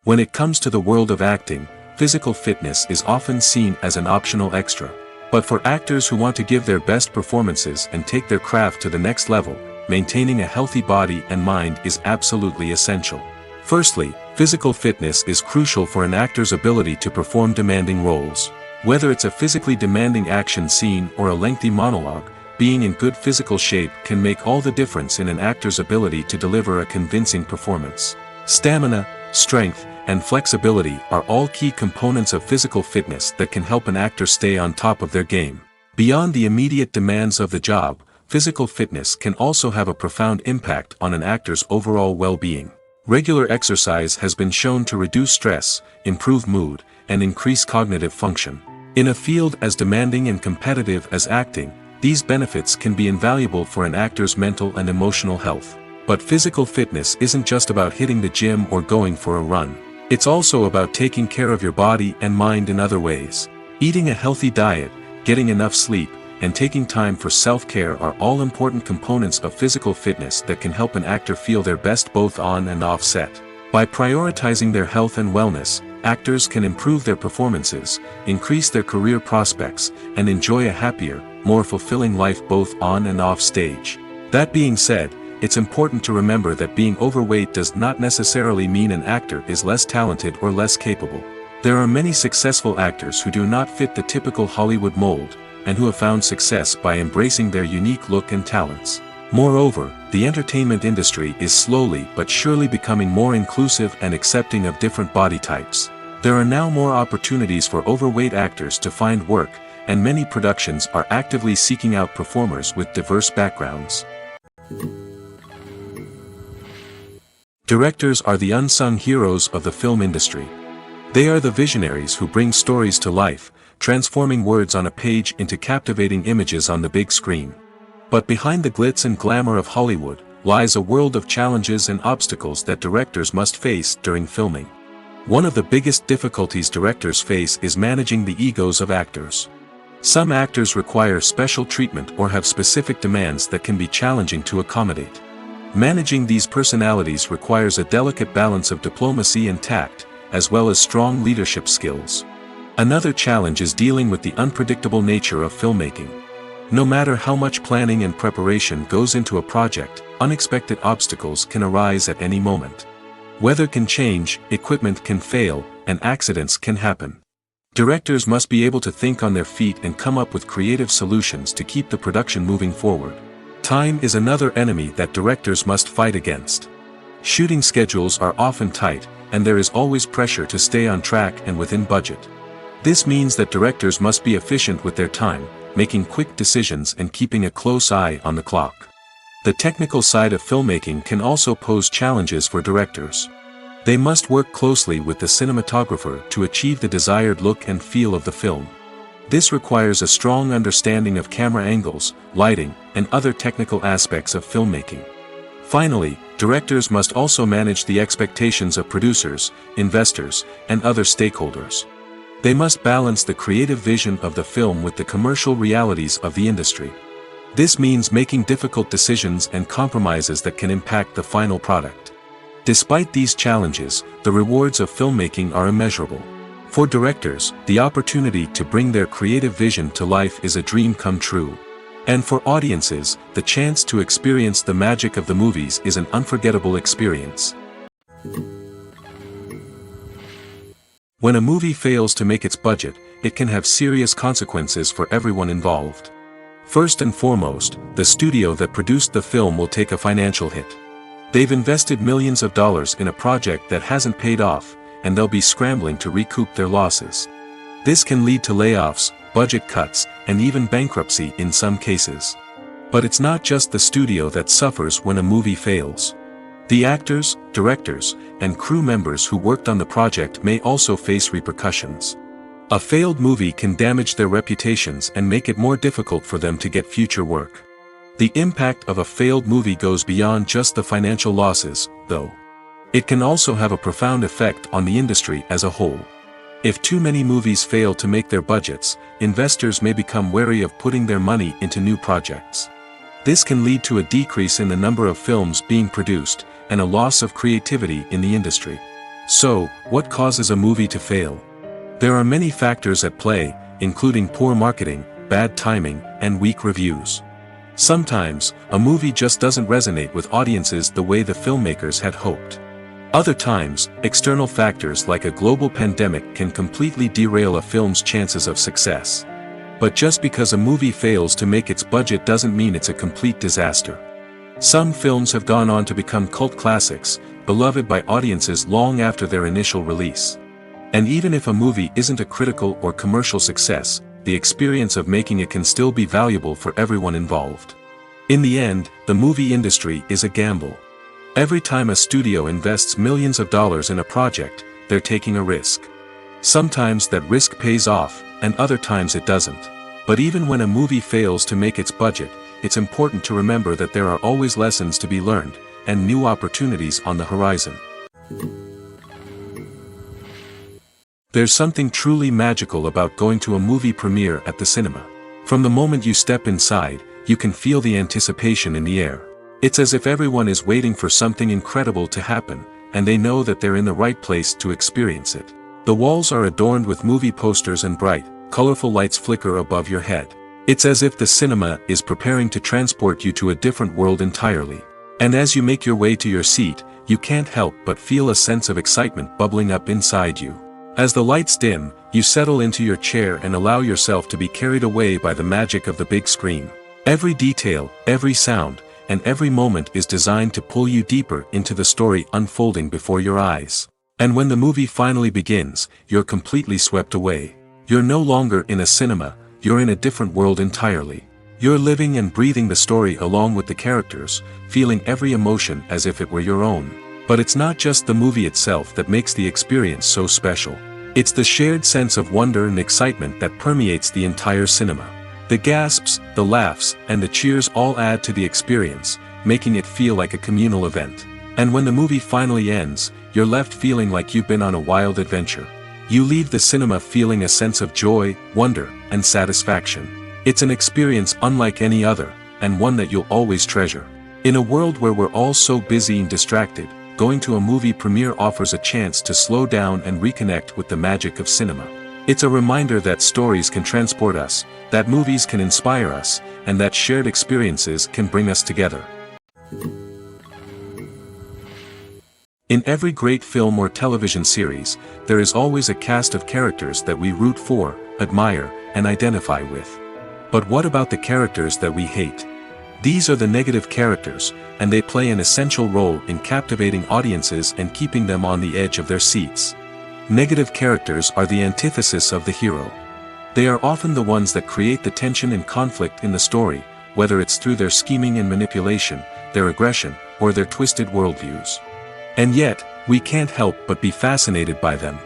When it comes to the world of acting, physical fitness is often seen as an optional extra. But for actors who want to give their best performances and take their craft to the next level, maintaining a healthy body and mind is absolutely essential. Firstly, physical fitness is crucial for an actor's ability to perform demanding roles. Whether it's a physically demanding action scene or a lengthy monologue, being in good physical shape can make all the difference in an actor's ability to deliver a convincing performance. Stamina, strength, and flexibility are all key components of physical fitness that can help an actor stay on top of their game. Beyond the immediate demands of the job, physical fitness can also have a profound impact on an actor's overall well-being. Regular exercise has been shown to reduce stress, improve mood, and increase cognitive function. In a field as demanding and competitive as acting, these benefits can be invaluable for an actor's mental and emotional health. But physical fitness isn't just about hitting the gym or going for a run. It's also about taking care of your body and mind in other ways. Eating a healthy diet, getting enough sleep, and taking time for self-care are all important components of physical fitness that can help an actor feel their best both on and off set. By prioritizing their health and wellness, actors can improve their performances, increase their career prospects, and enjoy a happier, more fulfilling life both on and off stage. That being said, it's important to remember that being overweight does not necessarily mean an actor is less talented or less capable. There are many successful actors who do not fit the typical Hollywood mold, and who have found success by embracing their unique look and talents. Moreover, the entertainment industry is slowly but surely becoming more inclusive and accepting of different body types. There are now more opportunities for overweight actors to find work, and many productions are actively seeking out performers with diverse backgrounds. Directors are the unsung heroes of the film industry. They are the visionaries who bring stories to life, transforming words on a page into captivating images on the big screen. But behind the glitz and glamour of Hollywood, lies a world of challenges and obstacles that directors must face during filming. One of the biggest difficulties directors face is managing the egos of actors. Some actors require special treatment or have specific demands that can be challenging to accommodate. Managing these personalities requires a delicate balance of diplomacy and tact, as well as strong leadership skills. Another challenge is dealing with the unpredictable nature of filmmaking. No matter how much planning and preparation goes into a project, unexpected obstacles can arise at any moment. Weather can change, equipment can fail, and accidents can happen. Directors must be able to think on their feet and come up with creative solutions to keep the production moving forward. Time is another enemy that directors must fight against. Shooting schedules are often tight, and there is always pressure to stay on track and within budget. This means that directors must be efficient with their time, making quick decisions and keeping a close eye on the clock. The technical side of filmmaking can also pose challenges for directors. They must work closely with the cinematographer to achieve the desired look and feel of the film. This requires a strong understanding of camera angles, lighting, and other technical aspects of filmmaking. Finally, directors must also manage the expectations of producers, investors, and other stakeholders. They must balance the creative vision of the film with the commercial realities of the industry. This means making difficult decisions and compromises that can impact the final product. Despite these challenges, the rewards of filmmaking are immeasurable. For directors, the opportunity to bring their creative vision to life is a dream come true. And for audiences, the chance to experience the magic of the movies is an unforgettable experience. When a movie fails to make its budget, it can have serious consequences for everyone involved. First and foremost, the studio that produced the film will take a financial hit. They've invested millions of dollars in a project that hasn't paid off, and they'll be scrambling to recoup their losses. This can lead to layoffs, budget cuts, and even bankruptcy in some cases. But it's not just the studio that suffers when a movie fails. The actors, directors, and crew members who worked on the project may also face repercussions. A failed movie can damage their reputations and make it more difficult for them to get future work. The impact of a failed movie goes beyond just the financial losses, though. It can also have a profound effect on the industry as a whole. If too many movies fail to make their budgets, investors may become wary of putting their money into new projects. This can lead to a decrease in the number of films being produced, and a loss of creativity in the industry. So, what causes a movie to fail? There are many factors at play, including poor marketing, bad timing, and weak reviews. Sometimes, a movie just doesn't resonate with audiences the way the filmmakers had hoped. Other times, external factors like a global pandemic can completely derail a film's chances of success. But just because a movie fails to make its budget doesn't mean it's a complete disaster. Some films have gone on to become cult classics, beloved by audiences long after their initial release. And even if a movie isn't a critical or commercial success, the experience of making it can still be valuable for everyone involved. In the end, the movie industry is a gamble. Every time a studio invests millions of dollars in a project, they're taking a risk. Sometimes that risk pays off, and other times it doesn't. But even when a movie fails to make its budget, it's important to remember that there are always lessons to be learned, and new opportunities on the horizon. There's something truly magical about going to a movie premiere at the cinema. From the moment you step inside, you can feel the anticipation in the air. It's as if everyone is waiting for something incredible to happen, and they know that they're in the right place to experience it. The walls are adorned with movie posters and bright, colorful lights flicker above your head. It's as if the cinema is preparing to transport you to a different world entirely. And as you make your way to your seat, you can't help but feel a sense of excitement bubbling up inside you. As the lights dim, you settle into your chair and allow yourself to be carried away by the magic of the big screen. Every detail, every sound, and every moment is designed to pull you deeper into the story unfolding before your eyes. And when the movie finally begins, you're completely swept away. You're no longer in a cinema, you're in a different world entirely. You're living and breathing the story along with the characters, feeling every emotion as if it were your own. But it's not just the movie itself that makes the experience so special. It's the shared sense of wonder and excitement that permeates the entire cinema. The gasps, the laughs, and the cheers all add to the experience, making it feel like a communal event. And when the movie finally ends, you're left feeling like you've been on a wild adventure. You leave the cinema feeling a sense of joy, wonder, and satisfaction. It's an experience unlike any other, and one that you'll always treasure. In a world where we're all so busy and distracted, going to a movie premiere offers a chance to slow down and reconnect with the magic of cinema. It's a reminder that stories can transport us, that movies can inspire us, and that shared experiences can bring us together. In every great film or television series, there is always a cast of characters that we root for, admire, and identify with. But what about the characters that we hate? These are the negative characters, and they play an essential role in captivating audiences and keeping them on the edge of their seats. Negative characters are the antithesis of the hero. They are often the ones that create the tension and conflict in the story, whether it's through their scheming and manipulation, their aggression, or their twisted worldviews. And yet, we can't help but be fascinated by them.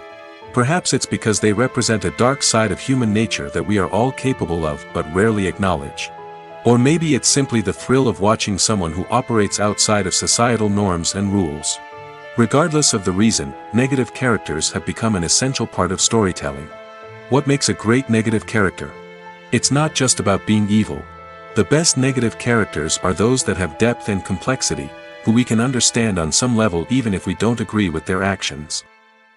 Perhaps it's because they represent a dark side of human nature that we are all capable of but rarely acknowledge. Or maybe it's simply the thrill of watching someone who operates outside of societal norms and rules. Regardless of the reason, negative characters have become an essential part of storytelling. What makes a great negative character? It's not just about being evil. The best negative characters are those that have depth and complexity, who we can understand on some level even if we don't agree with their actions.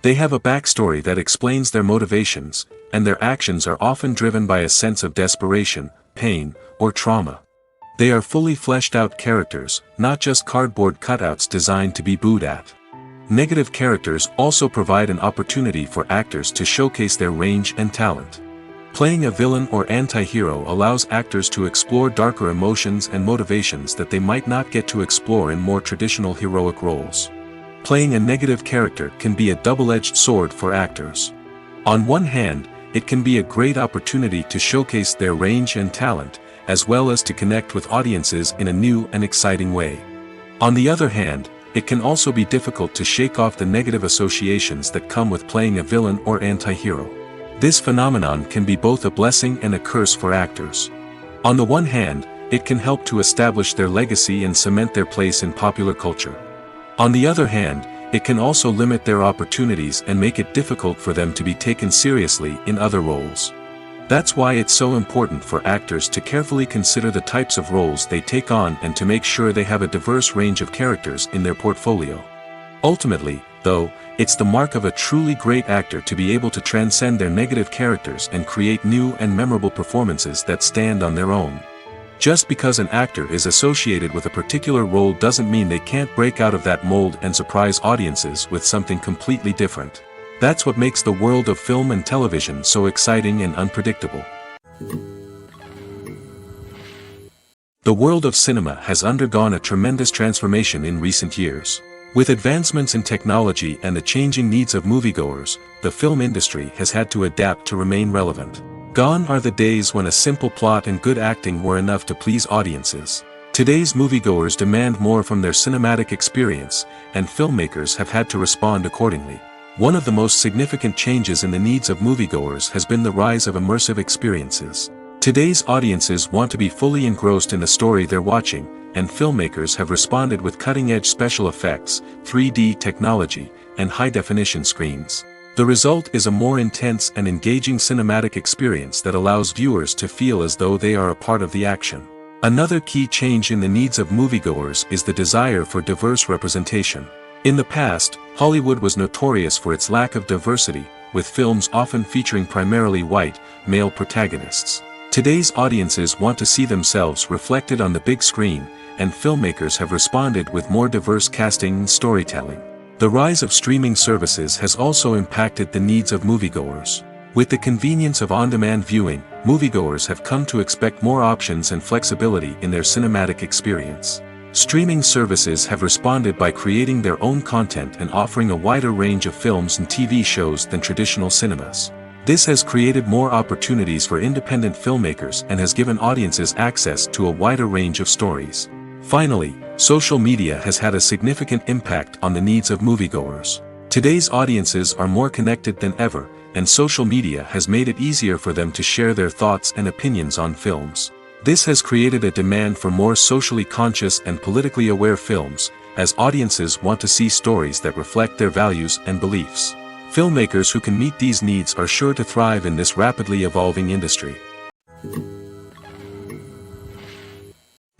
They have a backstory that explains their motivations, and their actions are often driven by a sense of desperation, pain, or trauma. They are fully fleshed out characters, not just cardboard cutouts designed to be booed at. Negative characters also provide an opportunity for actors to showcase their range and talent. Playing a villain or anti-hero allows actors to explore darker emotions and motivations that they might not get to explore in more traditional heroic roles. Playing a negative character can be a double-edged sword for actors. On one hand, it can be a great opportunity to showcase their range and talent, as well as to connect with audiences in a new and exciting way. On the other hand, it can also be difficult to shake off the negative associations that come with playing a villain or anti-hero. This phenomenon can be both a blessing and a curse for actors. On the one hand, it can help to establish their legacy and cement their place in popular culture. On the other hand, it can also limit their opportunities and make it difficult for them to be taken seriously in other roles. That's why it's so important for actors to carefully consider the types of roles they take on and to make sure they have a diverse range of characters in their portfolio. Ultimately, though, it's the mark of a truly great actor to be able to transcend their negative characters and create new and memorable performances that stand on their own. Just because an actor is associated with a particular role doesn't mean they can't break out of that mold and surprise audiences with something completely different. That's what makes the world of film and television so exciting and unpredictable. The world of cinema has undergone a tremendous transformation in recent years. With advancements in technology and the changing needs of moviegoers, the film industry has had to adapt to remain relevant. Gone are the days when a simple plot and good acting were enough to please audiences. Today's moviegoers demand more from their cinematic experience, and filmmakers have had to respond accordingly. One of the most significant changes in the needs of moviegoers has been the rise of immersive experiences. Today's audiences want to be fully engrossed in the story they're watching, and filmmakers have responded with cutting-edge special effects, 3D technology, and high-definition screens. The result is a more intense and engaging cinematic experience that allows viewers to feel as though they are a part of the action. Another key change in the needs of moviegoers is the desire for diverse representation. In the past, Hollywood was notorious for its lack of diversity, with films often featuring primarily white, male protagonists. Today's audiences want to see themselves reflected on the big screen, and filmmakers have responded with more diverse casting and storytelling. The rise of streaming services has also impacted the needs of moviegoers. With the convenience of on-demand viewing, moviegoers have come to expect more options and flexibility in their cinematic experience. Streaming services have responded by creating their own content and offering a wider range of films and TV shows than traditional cinemas. This has created more opportunities for independent filmmakers and has given audiences access to a wider range of stories. Finally, social media has had a significant impact on the needs of moviegoers. Today's audiences are more connected than ever, and social media has made it easier for them to share their thoughts and opinions on films. This has created a demand for more socially conscious and politically aware films, as audiences want to see stories that reflect their values and beliefs. Filmmakers who can meet these needs are sure to thrive in this rapidly evolving industry.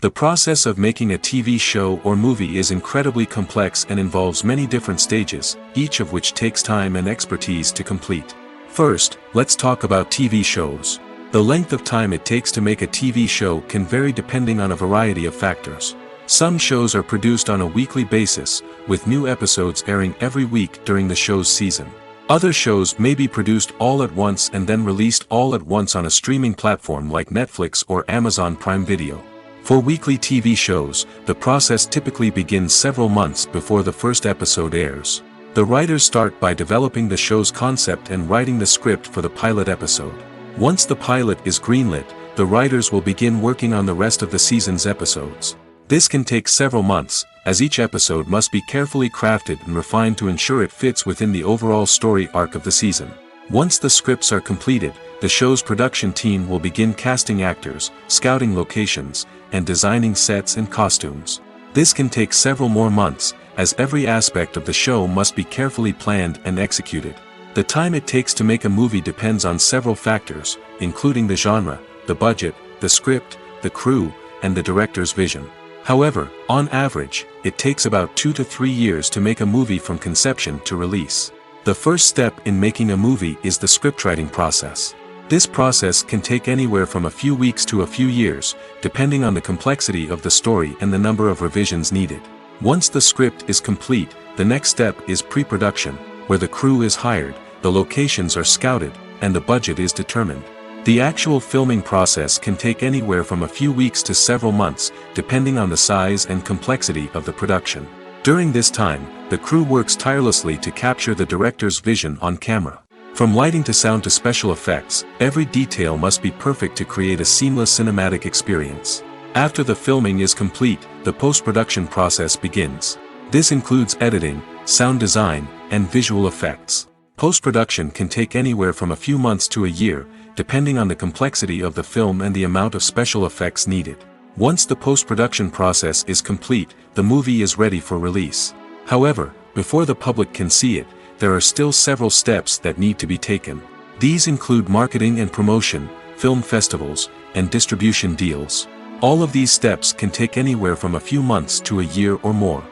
The process of making a TV show or movie is incredibly complex and involves many different stages, each of which takes time and expertise to complete. First, let's talk about TV shows. The length of time it takes to make a TV show can vary depending on a variety of factors. Some shows are produced on a weekly basis, with new episodes airing every week during the show's season. Other shows may be produced all at once and then released all at once on a streaming platform like Netflix or Amazon Prime Video. For weekly TV shows, the process typically begins several months before the first episode airs. The writers start by developing the show's concept and writing the script for the pilot episode. Once the pilot is greenlit, the writers will begin working on the rest of the season's episodes. This can take several months, as each episode must be carefully crafted and refined to ensure it fits within the overall story arc of the season. Once the scripts are completed, the show's production team will begin casting actors, scouting locations, and designing sets and costumes. This can take several more months, as every aspect of the show must be carefully planned and executed. The time it takes to make a movie depends on several factors, including the genre, the budget, the script, the crew, and the director's vision. However, on average, it takes about 2 to 3 years to make a movie from conception to release. The first step in making a movie is the scriptwriting process. This process can take anywhere from a few weeks to a few years, depending on the complexity of the story and the number of revisions needed. Once the script is complete, the next step is pre-production, where the crew is hired, the locations are scouted, and the budget is determined. The actual filming process can take anywhere from a few weeks to several months, depending on the size and complexity of the production. During this time, the crew works tirelessly to capture the director's vision on camera. From lighting to sound to special effects, every detail must be perfect to create a seamless cinematic experience. After the filming is complete, the post-production process begins. This includes editing, sound design, and visual effects. Post-production can take anywhere from a few months to a year, depending on the complexity of the film and the amount of special effects needed. Once the post-production process is complete, the movie is ready for release. However, before the public can see it, there are still several steps that need to be taken. These include marketing and promotion, film festivals, and distribution deals. All of these steps can take anywhere from a few months to a year or more.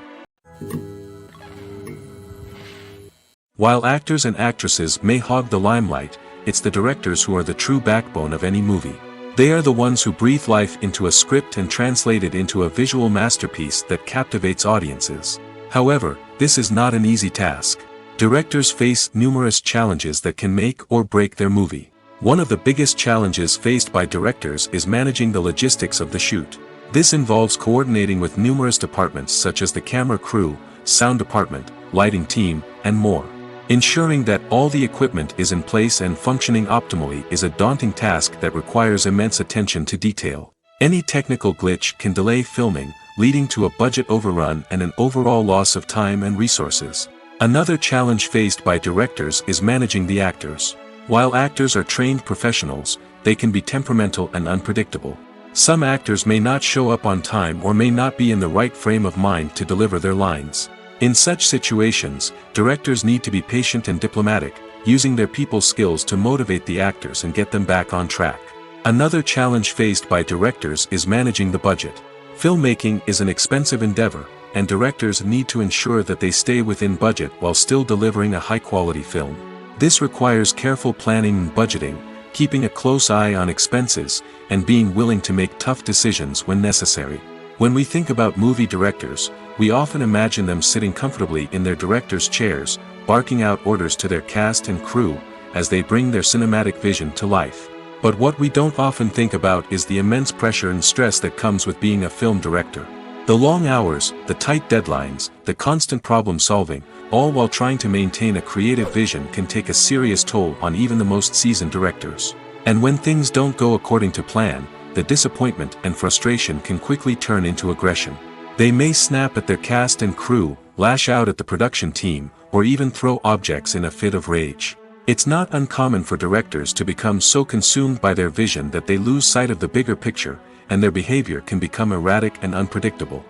While actors and actresses may hog the limelight, it's the directors who are the true backbone of any movie. They are the ones who breathe life into a script and translate it into a visual masterpiece that captivates audiences. However, this is not an easy task. Directors face numerous challenges that can make or break their movie. One of the biggest challenges faced by directors is managing the logistics of the shoot. This involves coordinating with numerous departments such as the camera crew, sound department, lighting team, and more. Ensuring that all the equipment is in place and functioning optimally is a daunting task that requires immense attention to detail. Any technical glitch can delay filming, leading to a budget overrun and an overall loss of time and resources. Another challenge faced by directors is managing the actors. While actors are trained professionals, they can be temperamental and unpredictable. Some actors may not show up on time or may not be in the right frame of mind to deliver their lines. In such situations, directors need to be patient and diplomatic, using their people skills to motivate the actors and get them back on track. Another challenge faced by directors is managing the budget. Filmmaking is an expensive endeavor, and directors need to ensure that they stay within budget while still delivering a high-quality film. This requires careful planning and budgeting, keeping a close eye on expenses, and being willing to make tough decisions when necessary. When we think about movie directors, we often imagine them sitting comfortably in their director's chairs, barking out orders to their cast and crew, as they bring their cinematic vision to life. But what we don't often think about is the immense pressure and stress that comes with being a film director. The long hours, the tight deadlines, the constant problem solving, all while trying to maintain a creative vision can take a serious toll on even the most seasoned directors. And when things don't go according to plan, the disappointment and frustration can quickly turn into aggression. They may snap at their cast and crew, lash out at the production team, or even throw objects in a fit of rage. It's not uncommon for directors to become so consumed by their vision that they lose sight of the bigger picture, and their behavior can become erratic and unpredictable.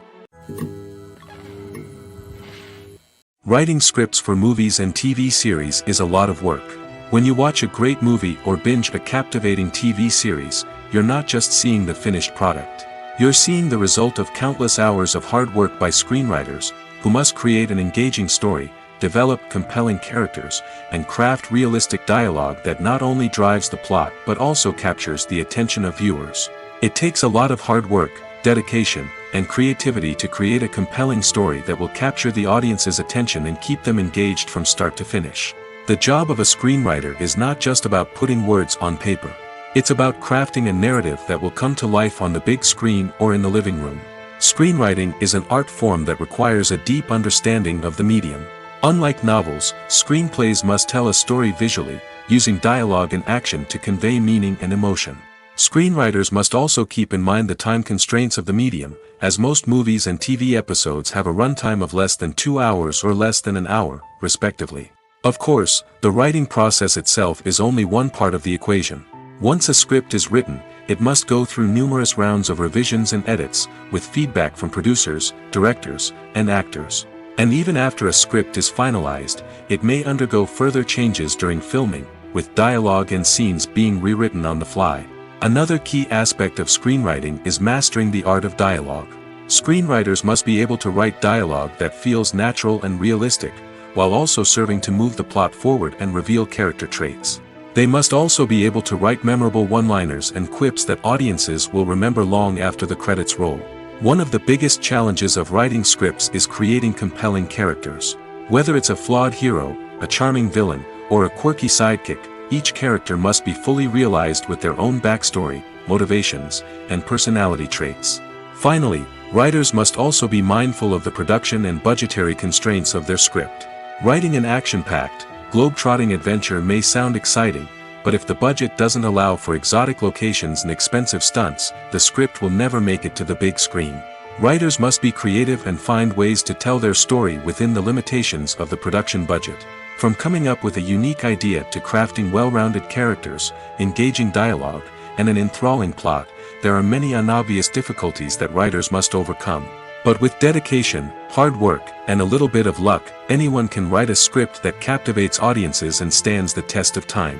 Writing scripts for movies and TV series is a lot of work. When you watch a great movie or binge a captivating TV series, you're not just seeing the finished product. You're seeing the result of countless hours of hard work by screenwriters, who must create an engaging story, develop compelling characters, and craft realistic dialogue that not only drives the plot but also captures the attention of viewers. It takes a lot of hard work, dedication, and creativity to create a compelling story that will capture the audience's attention and keep them engaged from start to finish. The job of a screenwriter is not just about putting words on paper. It's about crafting a narrative that will come to life on the big screen or in the living room. Screenwriting is an art form that requires a deep understanding of the medium. Unlike novels, screenplays must tell a story visually, using dialogue and action to convey meaning and emotion. Screenwriters must also keep in mind the time constraints of the medium, as most movies and TV episodes have a runtime of less than 2 hours or less than an hour, respectively. Of course, the writing process itself is only one part of the equation. Once a script is written, it must go through numerous rounds of revisions and edits, with feedback from producers, directors, and actors. And even after a script is finalized, it may undergo further changes during filming, with dialogue and scenes being rewritten on the fly. Another key aspect of screenwriting is mastering the art of dialogue. Screenwriters must be able to write dialogue that feels natural and realistic, while also serving to move the plot forward and reveal character traits. They must also be able to write memorable one-liners and quips that audiences will remember long after the credits roll. One of the biggest challenges of writing scripts is creating compelling characters. Whether it's a flawed hero, a charming villain, or a quirky sidekick, each character must be fully realized with their own backstory, motivations, and personality traits. Finally, writers must also be mindful of the production and budgetary constraints of their script. Writing an action-packed, globe-trotting adventure may sound exciting, but if the budget doesn't allow for exotic locations and expensive stunts, the script will never make it to the big screen. Writers must be creative and find ways to tell their story within the limitations of the production budget. From coming up with a unique idea to crafting well-rounded characters, engaging dialogue, and an enthralling plot, there are many unobvious difficulties that writers must overcome. But with dedication, hard work, and a little bit of luck, anyone can write a script that captivates audiences and stands the test of time.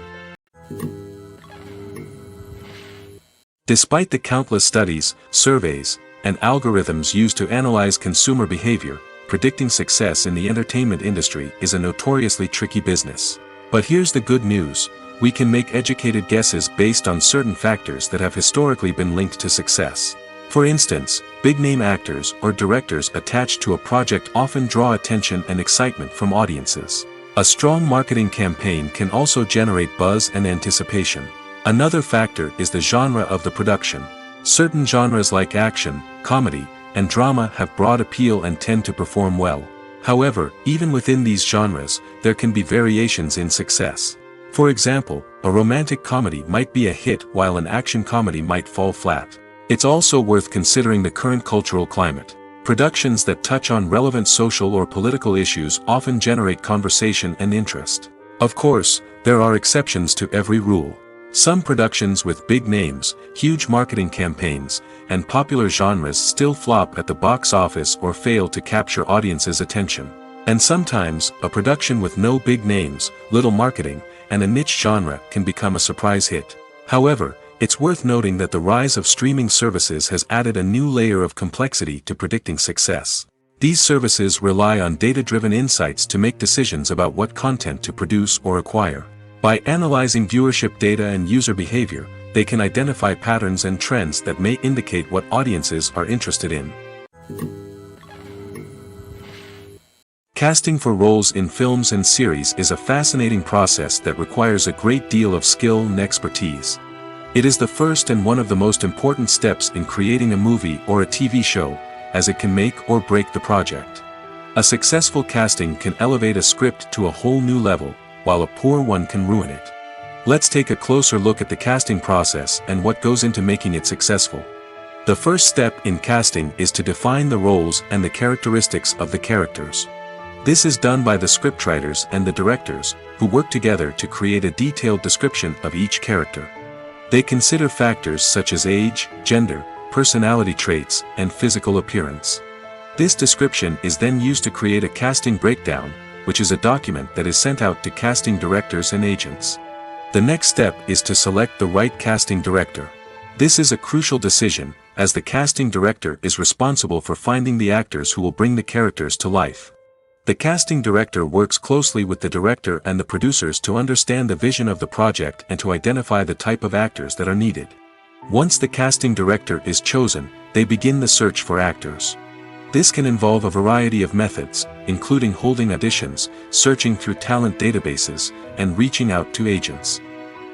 Despite the countless studies, surveys, and algorithms used to analyze consumer behavior, predicting success in the entertainment industry is a notoriously tricky business. But here's the good news: we can make educated guesses based on certain factors that have historically been linked to success. For instance, big-name actors or directors attached to a project often draw attention and excitement from audiences. A strong marketing campaign can also generate buzz and anticipation. Another factor is the genre of the production. Certain genres like action, comedy, and drama have broad appeal and tend to perform well. However, even within these genres, there can be variations in success. For example, a romantic comedy might be a hit while an action comedy might fall flat. It's also worth considering the current cultural climate. Productions that touch on relevant social or political issues often generate conversation and interest. Of course, there are exceptions to every rule. Some productions with big names, huge marketing campaigns, and popular genres still flop at the box office or fail to capture audiences' attention. And sometimes, a production with no big names, little marketing, and a niche genre can become a surprise hit. However, it's worth noting that the rise of streaming services has added a new layer of complexity to predicting success. These services rely on data-driven insights to make decisions about what content to produce or acquire. By analyzing viewership data and user behavior, they can identify patterns and trends that may indicate what audiences are interested in. Casting for roles in films and series is a fascinating process that requires a great deal of skill and expertise. It is the first and one of the most important steps in creating a movie or a TV show, as it can make or break the project. A successful casting can elevate a script to a whole new level, while a poor one can ruin it. Let's take a closer look at the casting process and what goes into making it successful. The first step in casting is to define the roles and the characteristics of the characters. This is done by the scriptwriters and the directors, who work together to create a detailed description of each character. They consider factors such as age, gender, personality traits, and physical appearance. This description is then used to create a casting breakdown, which is a document that is sent out to casting directors and agents. The next step is to select the right casting director. This is a crucial decision, as the casting director is responsible for finding the actors who will bring the characters to life. The casting director works closely with the director and the producers to understand the vision of the project and to identify the type of actors that are needed. Once the casting director is chosen, they begin the search for actors. This can involve a variety of methods, including holding auditions, searching through talent databases, and reaching out to agents.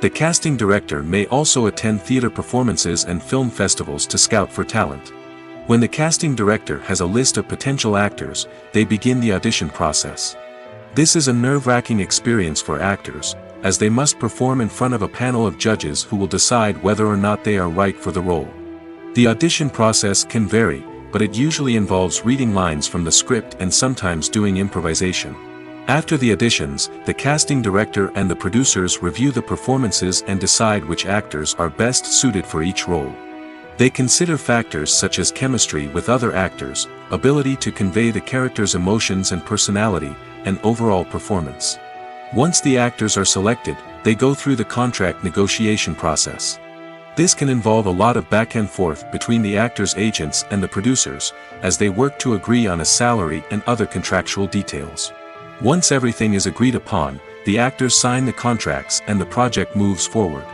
The casting director may also attend theater performances and film festivals to scout for talent. When the casting director has a list of potential actors, they begin the audition process. This is a nerve-wracking experience for actors, as they must perform in front of a panel of judges who will decide whether or not they are right for the role. The audition process can vary, but it usually involves reading lines from the script and sometimes doing improvisation. After the auditions, the casting director and the producers review the performances and decide which actors are best suited for each role. They consider factors such as chemistry with other actors, ability to convey the character's emotions and personality, and overall performance. Once the actors are selected, they go through the contract negotiation process. This can involve a lot of back and forth between the actors' agents and the producers, as they work to agree on a salary and other contractual details. Once everything is agreed upon, the actors sign the contracts and the project moves forward.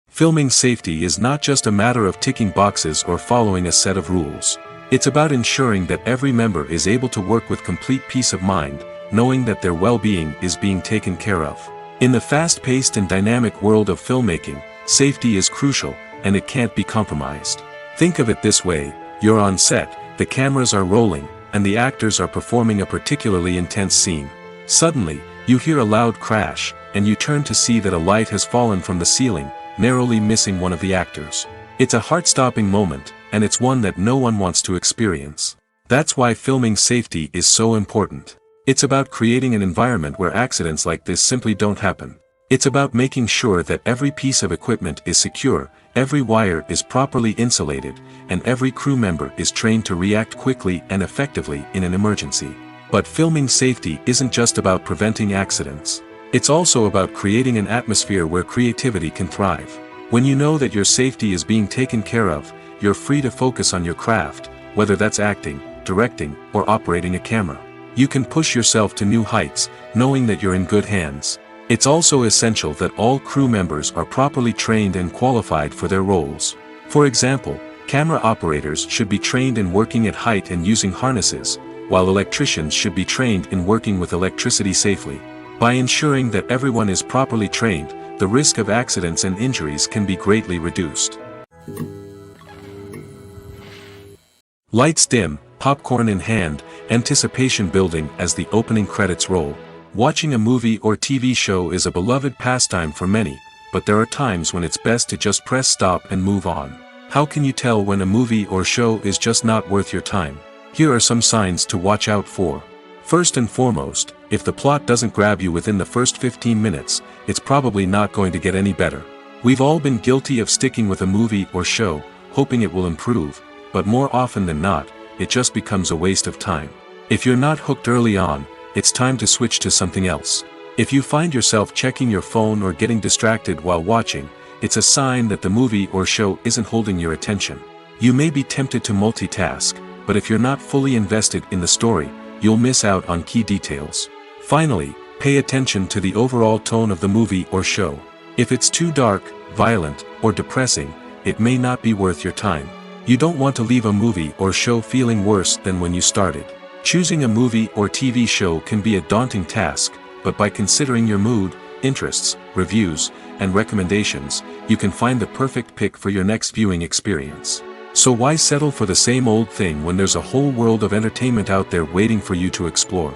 Filming safety is not just a matter of ticking boxes or following a set of rules. It's about ensuring that every member is able to work with complete peace of mind, knowing that their well-being is being taken care of. In the fast-paced and dynamic world of filmmaking, safety is crucial, and it can't be compromised. Think of it this way: you're on set, the cameras are rolling, and the actors are performing a particularly intense scene. Suddenly, you hear a loud crash, and you turn to see that a light has fallen from the ceiling, narrowly missing one of the actors. It's a heart-stopping moment, and it's one that no one wants to experience. That's why filming safety is so important. It's about creating an environment where accidents like this simply don't happen. It's about making sure that every piece of equipment is secure, every wire is properly insulated, and every crew member is trained to react quickly and effectively in an emergency. But filming safety isn't just about preventing accidents. It's also about creating an atmosphere where creativity can thrive. When you know that your safety is being taken care of, you're free to focus on your craft, whether that's acting, directing, or operating a camera. You can push yourself to new heights, knowing that you're in good hands. It's also essential that all crew members are properly trained and qualified for their roles. For example, camera operators should be trained in working at height and using harnesses, while electricians should be trained in working with electricity safely. By ensuring that everyone is properly trained, the risk of accidents and injuries can be greatly reduced. Lights dim, popcorn in hand, anticipation building as the opening credits roll. Watching a movie or TV show is a beloved pastime for many, but there are times when it's best to just press stop and move on. How can you tell when a movie or show is just not worth your time? Here are some signs to watch out for. First and foremost, if the plot doesn't grab you within the first 15 minutes, it's probably not going to get any better. We've all been guilty of sticking with a movie or show, hoping it will improve, but more often than not, it just becomes a waste of time. If you're not hooked early on, it's time to switch to something else. If you find yourself checking your phone or getting distracted while watching, it's a sign that the movie or show isn't holding your attention. You may be tempted to multitask, but if you're not fully invested in the story, you'll miss out on key details. Finally, pay attention to the overall tone of the movie or show. If it's too dark, violent, or depressing, it may not be worth your time. You don't want to leave a movie or show feeling worse than when you started. Choosing a movie or TV show can be a daunting task, but by considering your mood, interests, reviews, and recommendations, you can find the perfect pick for your next viewing experience. So why settle for the same old thing when there's a whole world of entertainment out there waiting for you to explore?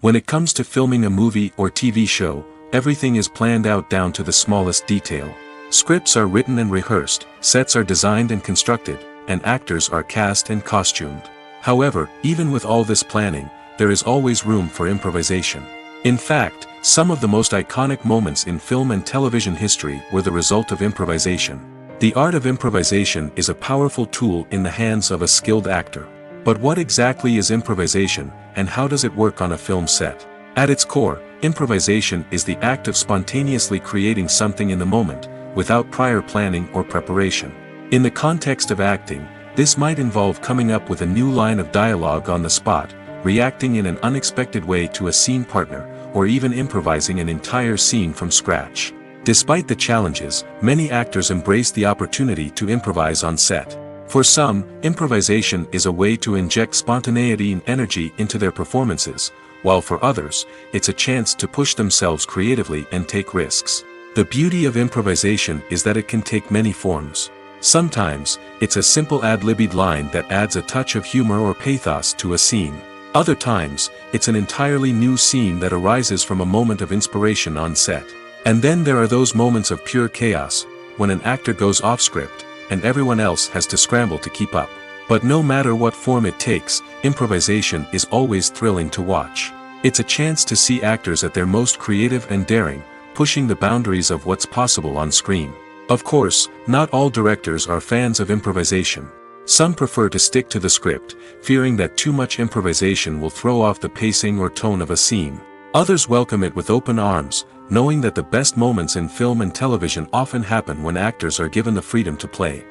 When it comes to filming a movie or TV show, everything is planned out down to the smallest detail. Scripts are written and rehearsed, sets are designed and constructed, and actors are cast and costumed. However, even with all this planning, there is always room for improvisation. In fact, some of the most iconic moments in film and television history were the result of improvisation. The art of improvisation is a powerful tool in the hands of a skilled actor. But what exactly is improvisation, and how does it work on a film set? At its core, improvisation is the act of spontaneously creating something in the moment, without prior planning or preparation. In the context of acting, this might involve coming up with a new line of dialogue on the spot, reacting in an unexpected way to a scene partner, or even improvising an entire scene from scratch. Despite the challenges, many actors embrace the opportunity to improvise on set. For some, improvisation is a way to inject spontaneity and energy into their performances, while for others, it's a chance to push themselves creatively and take risks. The beauty of improvisation is that it can take many forms. Sometimes, it's a simple ad-libbed line that adds a touch of humor or pathos to a scene. Other times, it's an entirely new scene that arises from a moment of inspiration on set. And then there are those moments of pure chaos, when an actor goes off script, and everyone else has to scramble to keep up. But no matter what form it takes, improvisation is always thrilling to watch. It's a chance to see actors at their most creative and daring, pushing the boundaries of what's possible on screen. Of course, not all directors are fans of improvisation. Some prefer to stick to the script, fearing that too much improvisation will throw off the pacing or tone of a scene. Others welcome it with open arms, knowing that the best moments in film and television often happen when actors are given the freedom to play.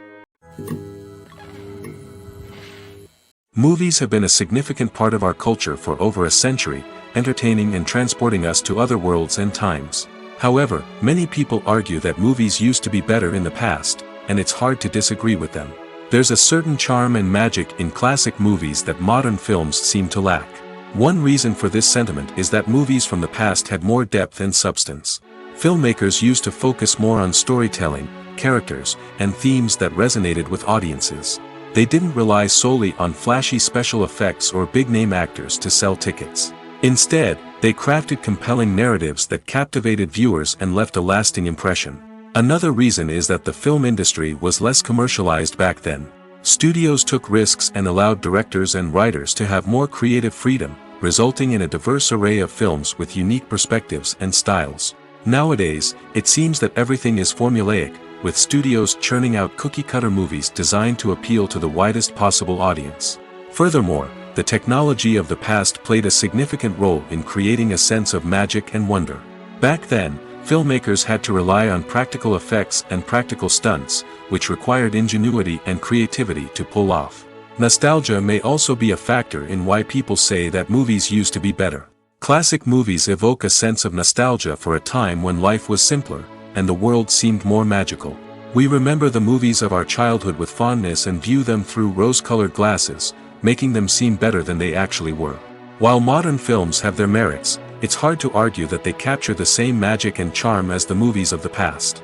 Movies have been a significant part of our culture for over a century, entertaining and transporting us to other worlds and times. However, many people argue that movies used to be better in the past, and it's hard to disagree with them. There's a certain charm and magic in classic movies that modern films seem to lack. One reason for this sentiment is that movies from the past had more depth and substance. Filmmakers used to focus more on storytelling, characters, and themes that resonated with audiences. They didn't rely solely on flashy special effects or big-name actors to sell tickets. Instead, they crafted compelling narratives that captivated viewers and left a lasting impression. Another reason is that the film industry was less commercialized back then. Studios took risks and allowed directors and writers to have more creative freedom, resulting in a diverse array of films with unique perspectives and styles. Nowadays, it seems that everything is formulaic, with studios churning out cookie-cutter movies designed to appeal to the widest possible audience. Furthermore, the technology of the past played a significant role in creating a sense of magic and wonder. Back then, filmmakers had to rely on practical effects and practical stunts, which required ingenuity and creativity to pull off. Nostalgia may also be a factor in why people say that movies used to be better. Classic movies evoke a sense of nostalgia for a time when life was simpler, and the world seemed more magical. We remember the movies of our childhood with fondness and view them through rose-colored glasses, making them seem better than they actually were. While modern films have their merits, it's hard to argue that they capture the same magic and charm as the movies of the past.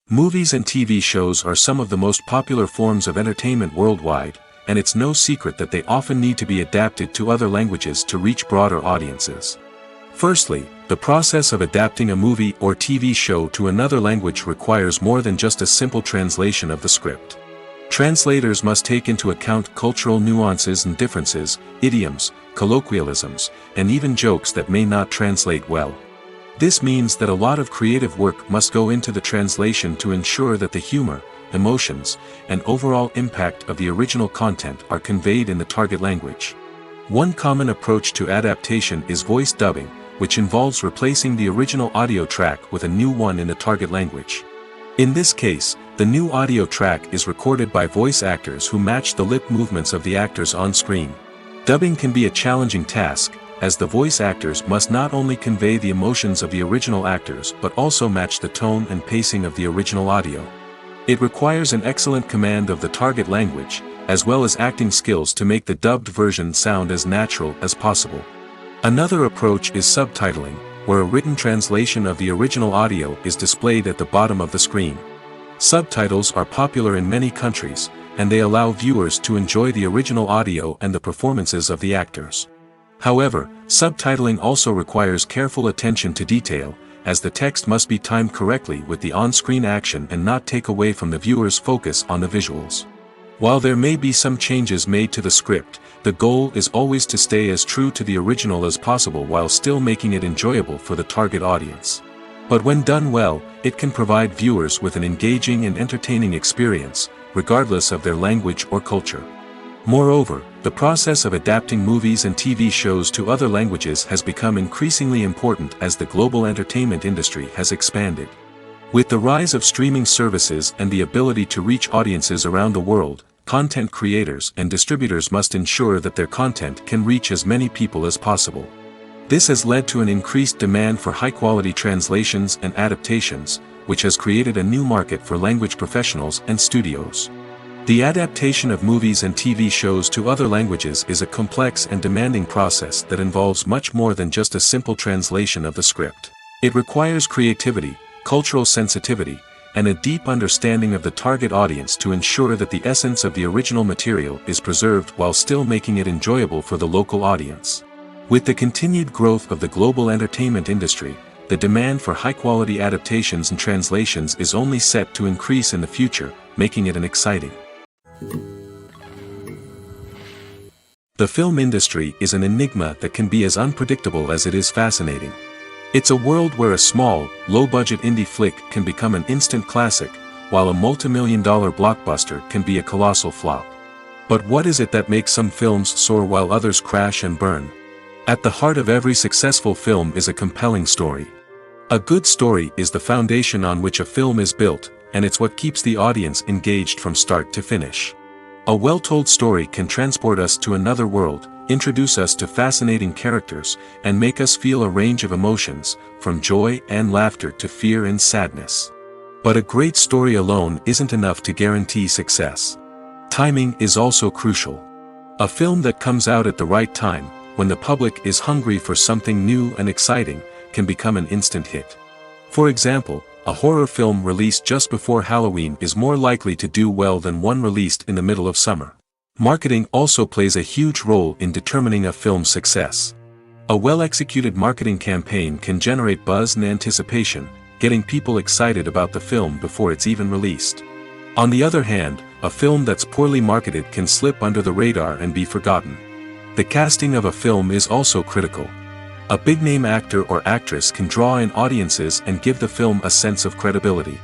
Movies and TV shows are some of the most popular forms of entertainment worldwide, and it's no secret that they often need to be adapted to other languages to reach broader audiences. Firstly, the process of adapting a movie or TV show to another language requires more than just a simple translation of the script. Translators must take into account cultural nuances and differences, idioms, colloquialisms, and even jokes that may not translate well. This means that a lot of creative work must go into the translation to ensure that the humor, emotions, and overall impact of the original content are conveyed in the target language. One common approach to adaptation is voice dubbing, which involves replacing the original audio track with a new one in the target language. In this case, the new audio track is recorded by voice actors who match the lip movements of the actors on screen. Dubbing can be a challenging task, as the voice actors must not only convey the emotions of the original actors but also match the tone and pacing of the original audio. It requires an excellent command of the target language, as well as acting skills to make the dubbed version sound as natural as possible. Another approach is subtitling, where a written translation of the original audio is displayed at the bottom of the screen. Subtitles are popular in many countries, and they allow viewers to enjoy the original audio and the performances of the actors. However, subtitling also requires careful attention to detail, as the text must be timed correctly with the on-screen action and not take away from the viewer's focus on the visuals. While there may be some changes made to the script, the goal is always to stay as true to the original as possible while still making it enjoyable for the target audience. But when done well, it can provide viewers with an engaging and entertaining experience, regardless of their language or culture. Moreover, the process of adapting movies and TV shows to other languages has become increasingly important as the global entertainment industry has expanded. With the rise of streaming services and the ability to reach audiences around the world, content creators and distributors must ensure that their content can reach as many people as possible. This has led to an increased demand for high-quality translations and adaptations, which has created a new market for language professionals and studios. The adaptation of movies and TV shows to other languages is a complex and demanding process that involves much more than just a simple translation of the script. It requires creativity, cultural sensitivity, and a deep understanding of the target audience to ensure that the essence of the original material is preserved while still making it enjoyable for the local audience. With the continued growth of the global entertainment industry, the demand for high-quality adaptations and translations is only set to increase in the future, making it an exciting. The film industry is an enigma that can be as unpredictable as it is fascinating. It's a world where a small, low-budget indie flick can become an instant classic, while a multi-million-dollar blockbuster can be a colossal flop. But what is it that makes some films soar while others crash and burn? At the heart of every successful film is a compelling story. A good story is the foundation on which a film is built, and it's what keeps the audience engaged from start to finish. A well-told story can transport us to another world, introduce us to fascinating characters, and make us feel a range of emotions, from joy and laughter to fear and sadness. But a great story alone isn't enough to guarantee success. Timing is also crucial. A film that comes out at the right time, when the public is hungry for something new and exciting, can become an instant hit. For example, a horror film released just before Halloween is more likely to do well than one released in the middle of summer. Marketing also plays a huge role in determining a film's success. A well-executed marketing campaign can generate buzz and anticipation, getting people excited about the film before it's even released. On the other hand, a film that's poorly marketed can slip under the radar and be forgotten. The casting of a film is also critical. A big-name actor or actress can draw in audiences and give the film a sense of credibility.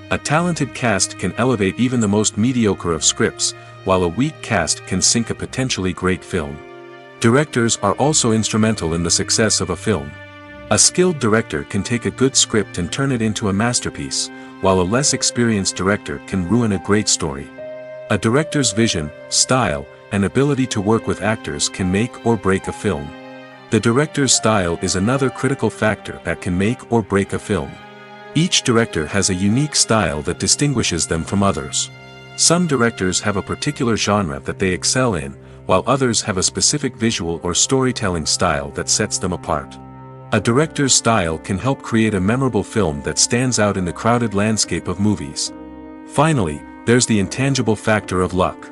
A talented cast can elevate even the most mediocre of scripts, while a weak cast can sink a potentially great film. Directors are also instrumental in the success of a film. A skilled director can take a good script and turn it into a masterpiece, while a less experienced director can ruin a great story. A director's vision, style, and ability to work with actors can make or break a film. The director's style is another critical factor that can make or break a film. Each director has a unique style that distinguishes them from others. Some directors have a particular genre that they excel in, while others have a specific visual or storytelling style that sets them apart. A director's style can help create a memorable film that stands out in the crowded landscape of movies. Finally, there's the intangible factor of luck.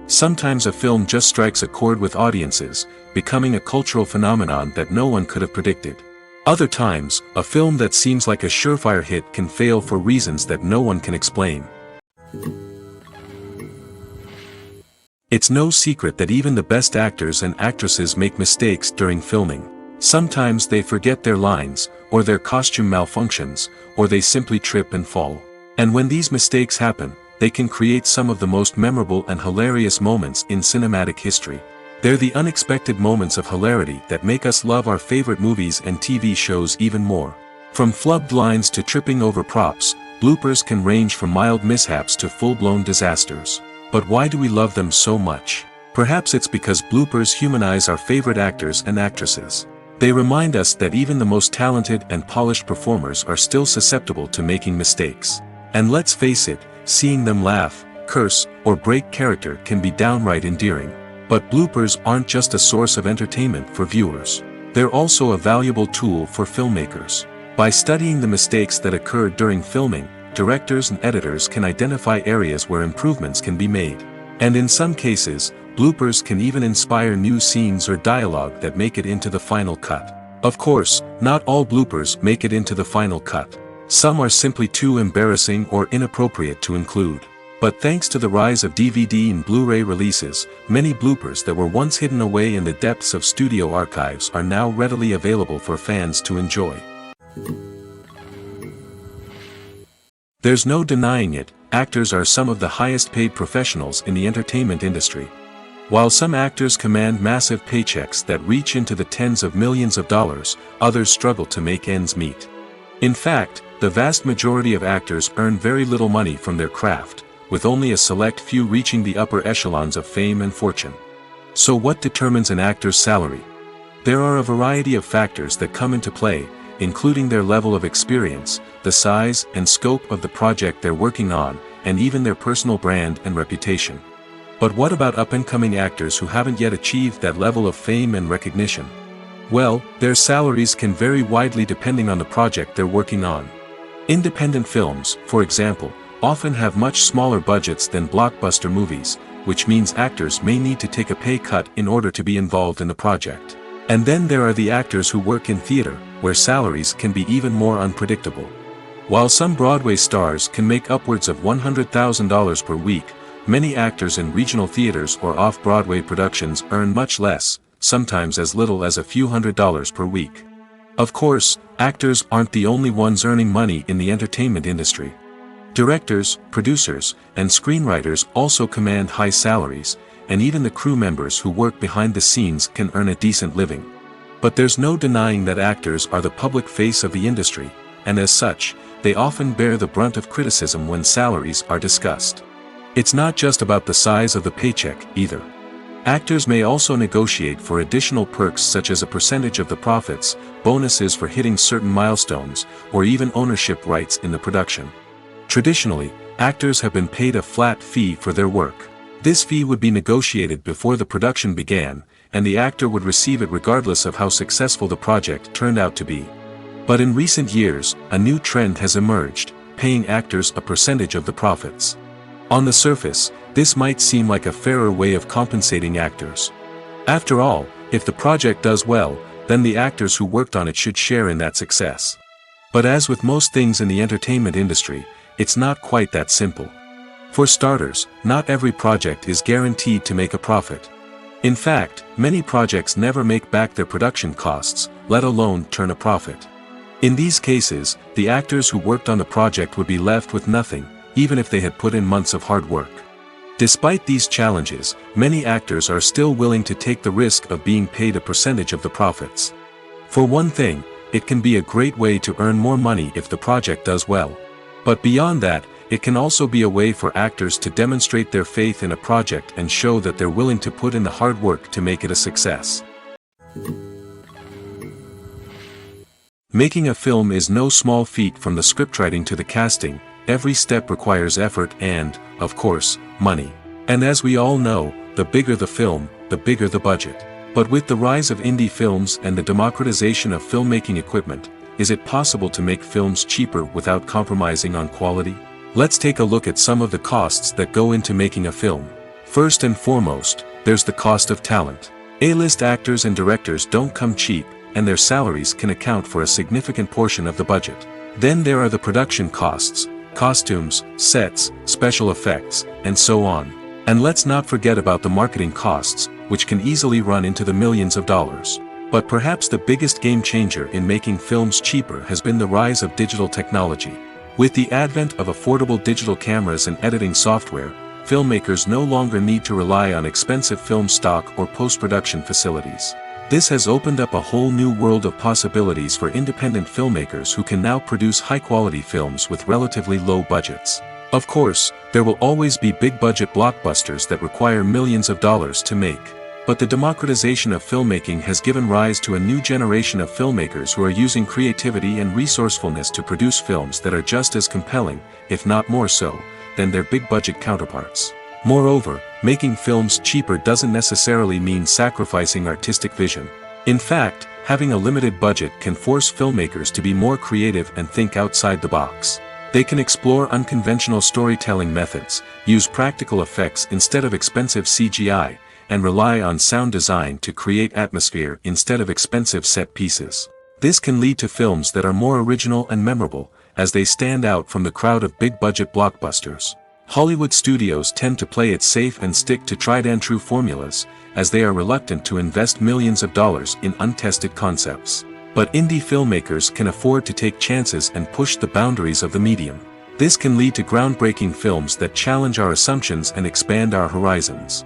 Sometimes a film just strikes a chord with audiences, becoming a cultural phenomenon that no one could have predicted. Other times, a film that seems like a surefire hit can fail for reasons that no one can explain. It's no secret that even the best actors and actresses make mistakes during filming. Sometimes they forget their lines, or their costume malfunctions, or they simply trip and fall. And when these mistakes happen, they can create some of the most memorable and hilarious moments in cinematic history. They're the unexpected moments of hilarity that make us love our favorite movies and TV shows even more. From flubbed lines to tripping over props, bloopers can range from mild mishaps to full-blown disasters. But why do we love them so much? Perhaps it's because bloopers humanize our favorite actors and actresses. They remind us that even the most talented and polished performers are still susceptible to making mistakes. And let's face it, seeing them laugh, curse, or break character can be downright endearing. But bloopers aren't just a source of entertainment for viewers. They're also a valuable tool for filmmakers. By studying the mistakes that occurred during filming, directors and editors can identify areas where improvements can be made. And in some cases, bloopers can even inspire new scenes or dialogue that make it into the final cut. Of course, not all bloopers make it into the final cut. Some are simply too embarrassing or inappropriate to include. But thanks to the rise of DVD and Blu-ray releases, many bloopers that were once hidden away in the depths of studio archives are now readily available for fans to enjoy. There's no denying it, actors are some of the highest paid professionals in the entertainment industry. While some actors command massive paychecks that reach into the tens of millions of dollars, others struggle to make ends meet. In fact, the vast majority of actors earn very little money from their craft, with only a select few reaching the upper echelons of fame and fortune. So what determines an actor's salary? There are a variety of factors that come into play, including their level of experience, the size and scope of the project they're working on, and even their personal brand and reputation. But what about up-and-coming actors who haven't yet achieved that level of fame and recognition? Well, their salaries can vary widely depending on the project they're working on. Independent films, for example, often have much smaller budgets than blockbuster movies, which means actors may need to take a pay cut in order to be involved in the project. And then there are the actors who work in theater, where salaries can be even more unpredictable. While some Broadway stars can make upwards of $100,000 per week, many actors in regional theaters or off-Broadway productions earn much less, sometimes as little as a few $100s per week. Of course, actors aren't the only ones earning money in the entertainment industry. Directors, producers, and screenwriters also command high salaries, and even the crew members who work behind the scenes can earn a decent living. But there's no denying that actors are the public face of the industry, and as such, they often bear the brunt of criticism when salaries are discussed. It's not just about the size of the paycheck, either. Actors may also negotiate for additional perks such as a percentage of the profits, bonuses for hitting certain milestones, or even ownership rights in the production. Traditionally, actors have been paid a flat fee for their work. This fee would be negotiated before the production began, and the actor would receive it regardless of how successful the project turned out to be. But in recent years, a new trend has emerged, paying actors a percentage of the profits. On the surface, this might seem like a fairer way of compensating actors. After all, if the project does well, then the actors who worked on it should share in that success. But as with most things in the entertainment industry, it's not quite that simple. For starters, not every project is guaranteed to make a profit. In fact, many projects never make back their production costs, let alone turn a profit. In these cases, the actors who worked on the project would be left with nothing, even if they had put in months of hard work. Despite these challenges, many actors are still willing to take the risk of being paid a percentage of the profits. For one thing, it can be a great way to earn more money if the project does well. But beyond that, it can also be a way for actors to demonstrate their faith in a project and show that they're willing to put in the hard work to make it a success. Making a film is no small feat. From the scriptwriting to the casting, every step requires effort and, of course, money. And as we all know, the bigger the film, the bigger the budget. But with the rise of indie films and the democratization of filmmaking equipment, is it possible to make films cheaper without compromising on quality? Let's take a look at some of the costs that go into making a film. First and foremost, there's the cost of talent. A-list actors and directors don't come cheap, and their salaries can account for a significant portion of the budget. Then there are the production costs, costumes, sets, special effects, and so on. And let's not forget about the marketing costs, which can easily run into the millions of dollars. But perhaps the biggest game changer in making films cheaper has been the rise of digital technology. With the advent of affordable digital cameras and editing software, filmmakers no longer need to rely on expensive film stock or post-production facilities. This has opened up a whole new world of possibilities for independent filmmakers who can now produce high-quality films with relatively low budgets. Of course, there will always be big-budget blockbusters that require millions of dollars to make. But the democratization of filmmaking has given rise to a new generation of filmmakers who are using creativity and resourcefulness to produce films that are just as compelling, if not more so, than their big-budget counterparts. Moreover, making films cheaper doesn't necessarily mean sacrificing artistic vision. In fact, having a limited budget can force filmmakers to be more creative and think outside the box. They can explore unconventional storytelling methods, use practical effects instead of expensive CGI, and rely on sound design to create atmosphere instead of expensive set pieces. This can lead to films that are more original and memorable, as they stand out from the crowd of big-budget blockbusters. Hollywood studios tend to play it safe and stick to tried-and-true formulas, as they are reluctant to invest millions of dollars in untested concepts. But indie filmmakers can afford to take chances and push the boundaries of the medium. This can lead to groundbreaking films that challenge our assumptions and expand our horizons.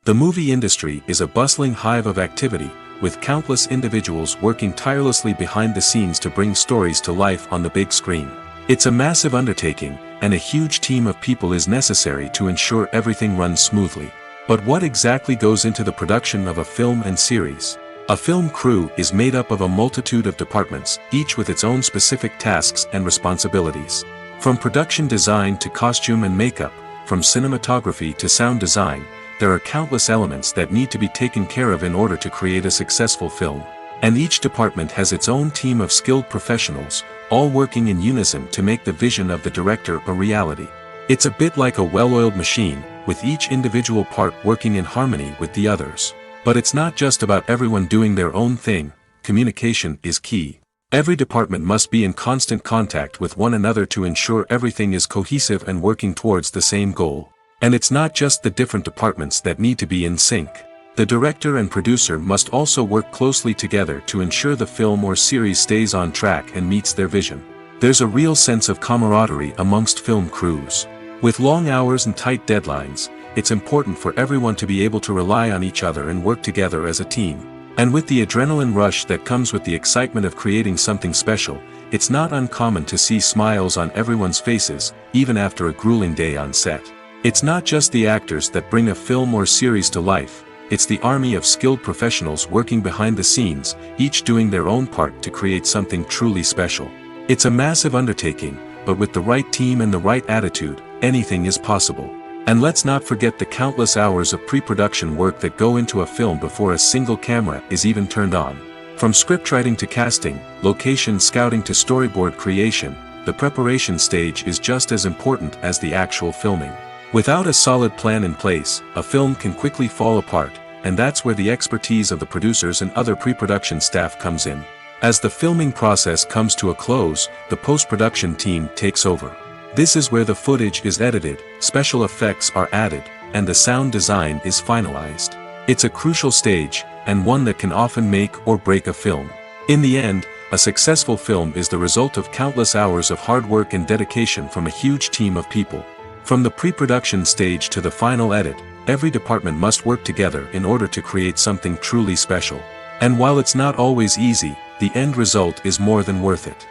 The movie industry is a bustling hive of activity, with countless individuals working tirelessly behind the scenes to bring stories to life on the big screen. It's a massive undertaking, and a huge team of people is necessary to ensure everything runs smoothly. But what exactly goes into the production of a film and series? A film crew is made up of a multitude of departments, each with its own specific tasks and responsibilities. From production design to costume and makeup, from cinematography to sound design, there are countless elements that need to be taken care of in order to create a successful film. And each department has its own team of skilled professionals, all working in unison to make the vision of the director a reality. It's a bit like a well-oiled machine, with each individual part working in harmony with the others. But it's not just about everyone doing their own thing. Communication is key. Every department must be in constant contact with one another to ensure everything is cohesive and working towards the same goal. And it's not just the different departments that need to be in sync. The director and producer must also work closely together to ensure the film or series stays on track and meets their vision. There's a real sense of camaraderie amongst film crews. With long hours and tight deadlines, it's important for everyone to be able to rely on each other and work together as a team. And with the adrenaline rush that comes with the excitement of creating something special, it's not uncommon to see smiles on everyone's faces, even after a grueling day on set. It's not just the actors that bring a film or series to life, it's the army of skilled professionals working behind the scenes, each doing their own part to create something truly special. It's a massive undertaking, but with the right team and the right attitude, anything is possible. And let's not forget the countless hours of pre-production work that go into a film before a single camera is even turned on. From scriptwriting to casting, location scouting to storyboard creation, the preparation stage is just as important as the actual filming. Without a solid plan in place, a film can quickly fall apart, and that's where the expertise of the producers and other pre-production staff comes in. As the filming process comes to a close, the post-production team takes over. This is where the footage is edited, special effects are added, and the sound design is finalized. It's a crucial stage, and one that can often make or break a film. In the end, a successful film is the result of countless hours of hard work and dedication from a huge team of people. From the pre-production stage to the final edit, every department must work together in order to create something truly special. And while it's not always easy, the end result is more than worth it.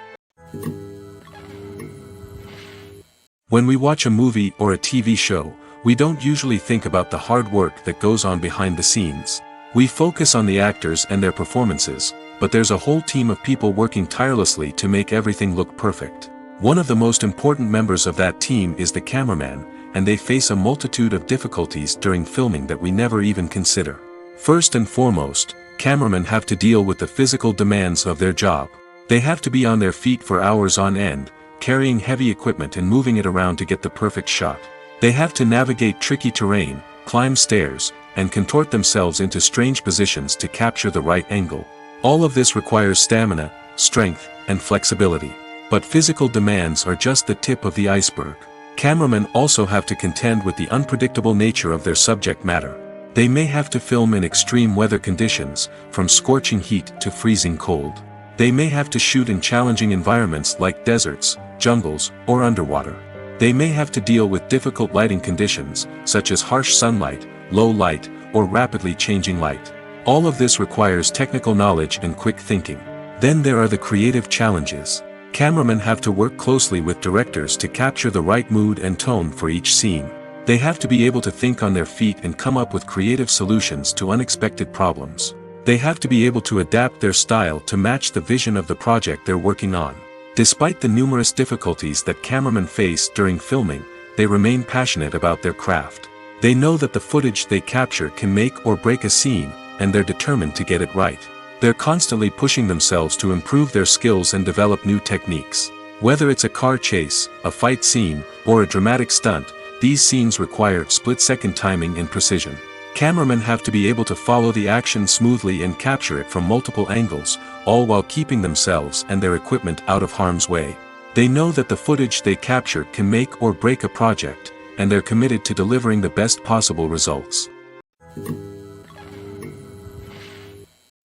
When we watch a movie or a TV show, we don't usually think about the hard work that goes on behind the scenes. We focus on the actors and their performances, but there's a whole team of people working tirelessly to make everything look perfect. One of the most important members of that team is the cameraman, and they face a multitude of difficulties during filming that we never even consider. First and foremost, cameramen have to deal with the physical demands of their job. They have to be on their feet for hours on end, carrying heavy equipment and moving it around to get the perfect shot. They have to navigate tricky terrain, climb stairs, and contort themselves into strange positions to capture the right angle. All of this requires stamina, strength, and flexibility. But physical demands are just the tip of the iceberg. Cameramen also have to contend with the unpredictable nature of their subject matter. They may have to film in extreme weather conditions, from scorching heat to freezing cold. They may have to shoot in challenging environments like deserts, jungles, or underwater. They may have to deal with difficult lighting conditions, such as harsh sunlight, low light, or rapidly changing light. All of this requires technical knowledge and quick thinking. Then there are the creative challenges. Cameramen have to work closely with directors to capture the right mood and tone for each scene. They have to be able to think on their feet and come up with creative solutions to unexpected problems. They have to be able to adapt their style to match the vision of the project they're working on. Despite the numerous difficulties that cameramen face during filming, they remain passionate about their craft. They know that the footage they capture can make or break a scene, and they're determined to get it right. They're constantly pushing themselves to improve their skills and develop new techniques. Whether it's a car chase, a fight scene, or a dramatic stunt, these scenes require split-second timing and precision. Cameramen have to be able to follow the action smoothly and capture it from multiple angles, all while keeping themselves and their equipment out of harm's way. They know that the footage they capture can make or break a project, and they're committed to delivering the best possible results.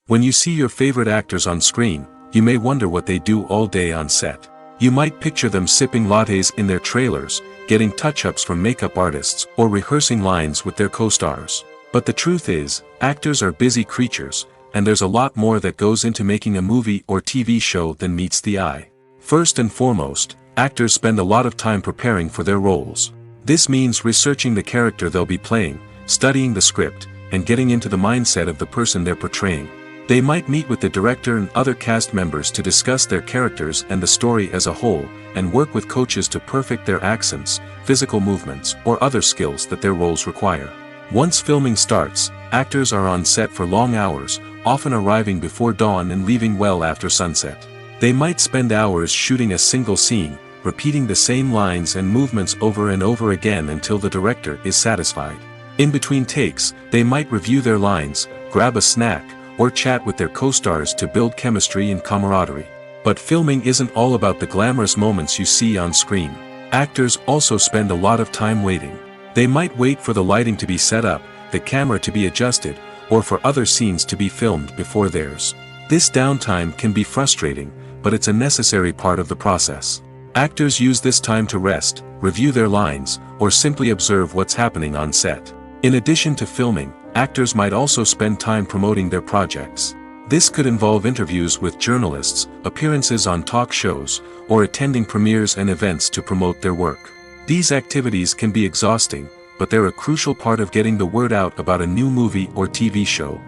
When you see your favorite actors on screen, you may wonder what they do all day on set. You might picture them sipping lattes in their trailers, getting touch-ups from makeup artists, or rehearsing lines with their co-stars. But the truth is, actors are busy creatures, and there's a lot more that goes into making a movie or TV show than meets the eye. First and foremost, actors spend a lot of time preparing for their roles. This means researching the character they'll be playing, studying the script, and getting into the mindset of the person they're portraying. They might meet with the director and other cast members to discuss their characters and the story as a whole, and work with coaches to perfect their accents, physical movements, or other skills that their roles require. Once filming starts, actors are on set for long hours, often arriving before dawn and leaving well after sunset. They might spend hours shooting a single scene, repeating the same lines and movements over and over again until the director is satisfied. In between takes, they might review their lines, grab a snack, or chat with their co-stars to build chemistry and camaraderie. But filming isn't all about the glamorous moments you see on screen. Actors also spend a lot of time waiting. They might wait for the lighting to be set up, the camera to be adjusted, or for other scenes to be filmed before theirs. This downtime can be frustrating, but it's a necessary part of the process. Actors use this time to rest, review their lines, or simply observe what's happening on set. In addition to filming, Actors might also spend time promoting their projects. This could involve interviews with journalists, appearances on talk shows, or attending premieres and events to promote their work. These activities can be exhausting, but they're a crucial part of getting the word out about a new movie or TV show.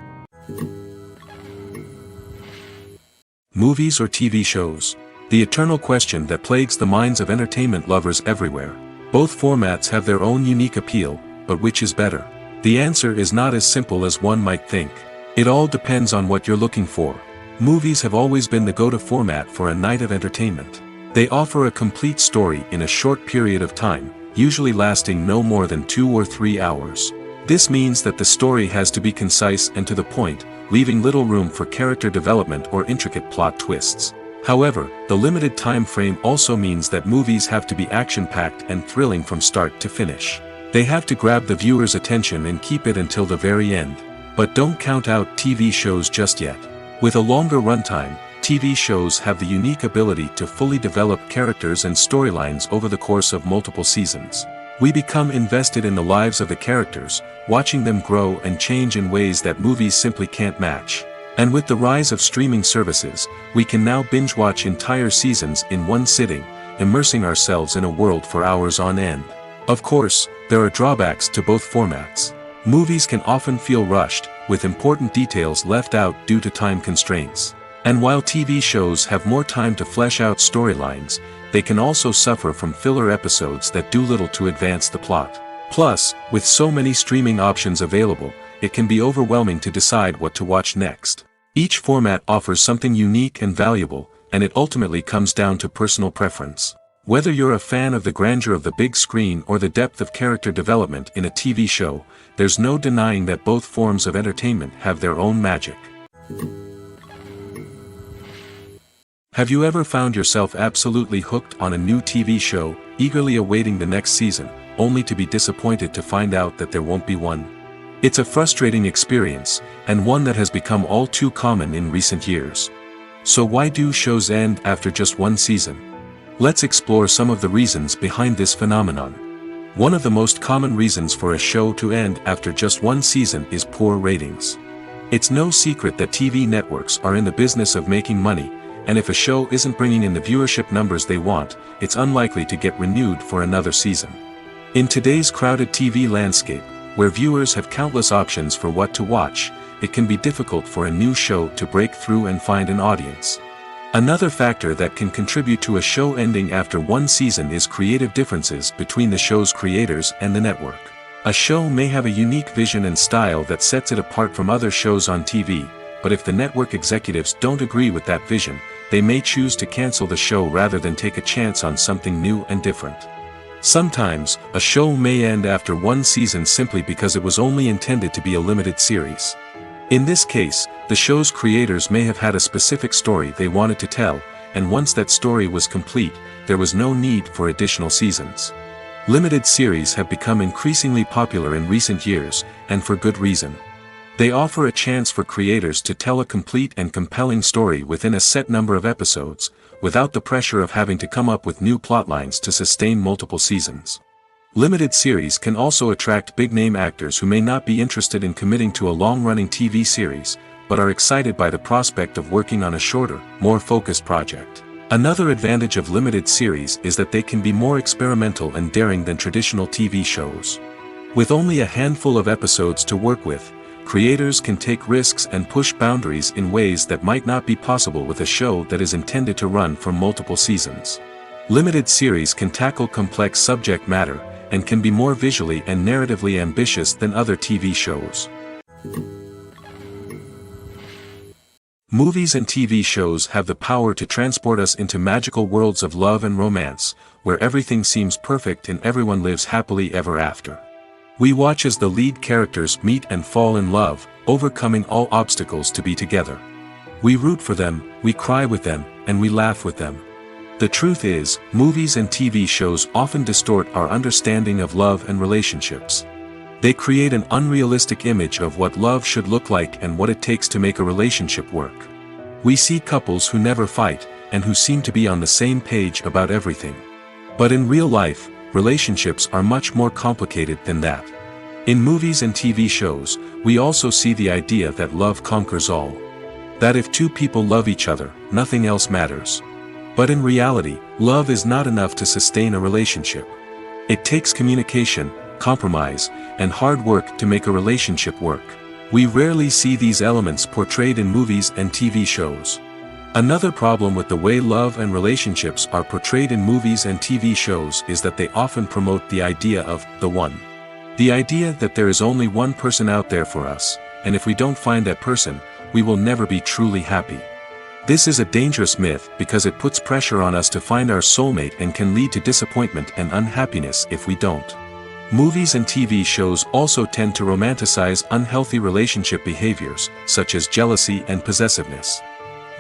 Movies or TV shows? The eternal question that plagues the minds of entertainment lovers everywhere. Both formats have their own unique appeal, but which is better? The answer is not as simple as one might think. It all depends on what you're looking for. Movies have always been the go-to format for a night of entertainment. They offer a complete story in a short period of time, usually lasting no more than 2 or 3 hours. This means that the story has to be concise and to the point, leaving little room for character development or intricate plot twists. However, the limited time frame also means that movies have to be action-packed and thrilling from start to finish. They have to grab the viewer's attention and keep it until the very end. But don't count out TV shows just yet. With a longer runtime, TV shows have the unique ability to fully develop characters and storylines over the course of multiple seasons. We become invested in the lives of the characters, watching them grow and change in ways that movies simply can't match. And with the rise of streaming services, we can now binge-watch entire seasons in one sitting, immersing ourselves in a world for hours on end. Of course, there are drawbacks to both formats. Movies can often feel rushed, with important details left out due to time constraints. And while TV shows have more time to flesh out storylines, they can also suffer from filler episodes that do little to advance the plot. Plus, with so many streaming options available, it can be overwhelming to decide what to watch next. Each format offers something unique and valuable, and it ultimately comes down to personal preference. Whether you're a fan of the grandeur of the big screen or the depth of character development in a TV show, there's no denying that both forms of entertainment have their own magic. Have you ever found yourself absolutely hooked on a new TV show, eagerly awaiting the next season, only to be disappointed to find out that there won't be one? It's a frustrating experience, and one that has become all too common in recent years. So why do shows end after just one season? Let's explore some of the reasons behind this phenomenon. One of the most common reasons for a show to end after just one season is poor ratings. It's no secret that TV networks are in the business of making money, and if a show isn't bringing in the viewership numbers they want, it's unlikely to get renewed for another season. In today's crowded TV landscape, where viewers have countless options for what to watch, it can be difficult for a new show to break through and find an audience. Another factor that can contribute to a show ending after one season is creative differences between the show's creators and the network. A show may have a unique vision and style that sets it apart from other shows on TV, but if the network executives don't agree with that vision, they may choose to cancel the show rather than take a chance on something new and different. Sometimes, a show may end after one season simply because it was only intended to be a limited series. In this case, the show's creators may have had a specific story they wanted to tell, and once that story was complete, there was no need for additional seasons. Limited series have become increasingly popular in recent years, and for good reason. They offer a chance for creators to tell a complete and compelling story within a set number of episodes, without the pressure of having to come up with new plotlines to sustain multiple seasons. Limited series can also attract big-name actors who may not be interested in committing to a long-running TV series, but are excited by the prospect of working on a shorter, more focused project. Another advantage of limited series is that they can be more experimental and daring than traditional TV shows. With only a handful of episodes to work with, creators can take risks and push boundaries in ways that might not be possible with a show that is intended to run for multiple seasons. Limited series can tackle complex subject matter, and can be more visually and narratively ambitious than other TV shows. Movies and TV shows have the power to transport us into magical worlds of love and romance, where everything seems perfect and everyone lives happily ever after. We watch as the lead characters meet and fall in love, overcoming all obstacles to be together. We root for them, we cry with them, and we laugh with them. The truth is, movies and TV shows often distort our understanding of love and relationships. They create an unrealistic image of what love should look like and what it takes to make a relationship work. We see couples who never fight, and who seem to be on the same page about everything. But in real life, relationships are much more complicated than that. In movies and TV shows, We also see the idea that love conquers all. That if two people love each other, nothing else matters. But in reality, love is not enough to sustain a relationship. It takes communication, compromise, and hard work to make a relationship work. We rarely see these elements portrayed in movies and TV shows. Another problem with the way love and relationships are portrayed in movies and TV shows is that they often promote the idea of the one. The idea that there is only one person out there for us, and if we don't find that person, we will never be truly happy. This is a dangerous myth because it puts pressure on us to find our soulmate and can lead to disappointment and unhappiness if we don't. Movies and TV shows also tend to romanticize unhealthy relationship behaviors, such as jealousy and possessiveness.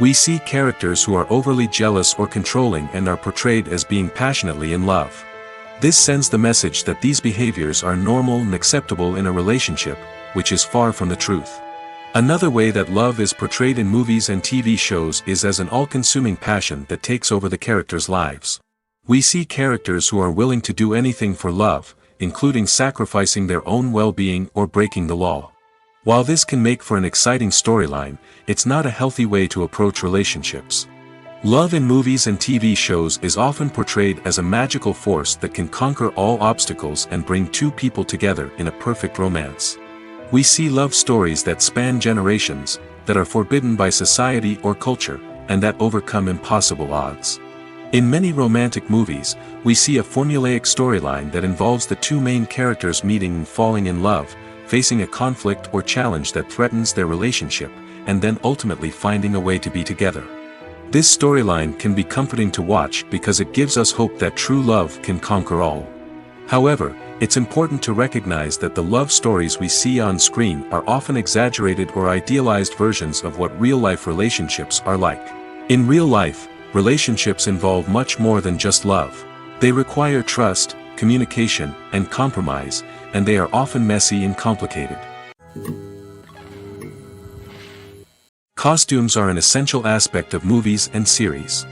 We see characters who are overly jealous or controlling and are portrayed as being passionately in love. This sends the message that these behaviors are normal and acceptable in a relationship, which is far from the truth. Another way that love is portrayed in movies and TV shows is as an all-consuming passion that takes over the characters' lives. We see characters who are willing to do anything for love, including sacrificing their own well-being or breaking the law. While this can make for an exciting storyline, it's not a healthy way to approach relationships. Love in movies and TV shows is often portrayed as a magical force that can conquer all obstacles and bring two people together in a perfect romance. We see love stories that span generations, that are forbidden by society or culture, and that overcome impossible odds. In many romantic movies, we see a formulaic storyline that involves the two main characters meeting and falling in love, facing a conflict or challenge that threatens their relationship, and then ultimately finding a way to be together. This storyline can be comforting to watch because it gives us hope that true love can conquer all. However, it's important to recognize that the love stories we see on screen are often exaggerated or idealized versions of what real-life relationships are like. In real life, relationships involve much more than just love. They require trust, communication, and compromise, and they are often messy and complicated. Costumes are an essential aspect of movies and series.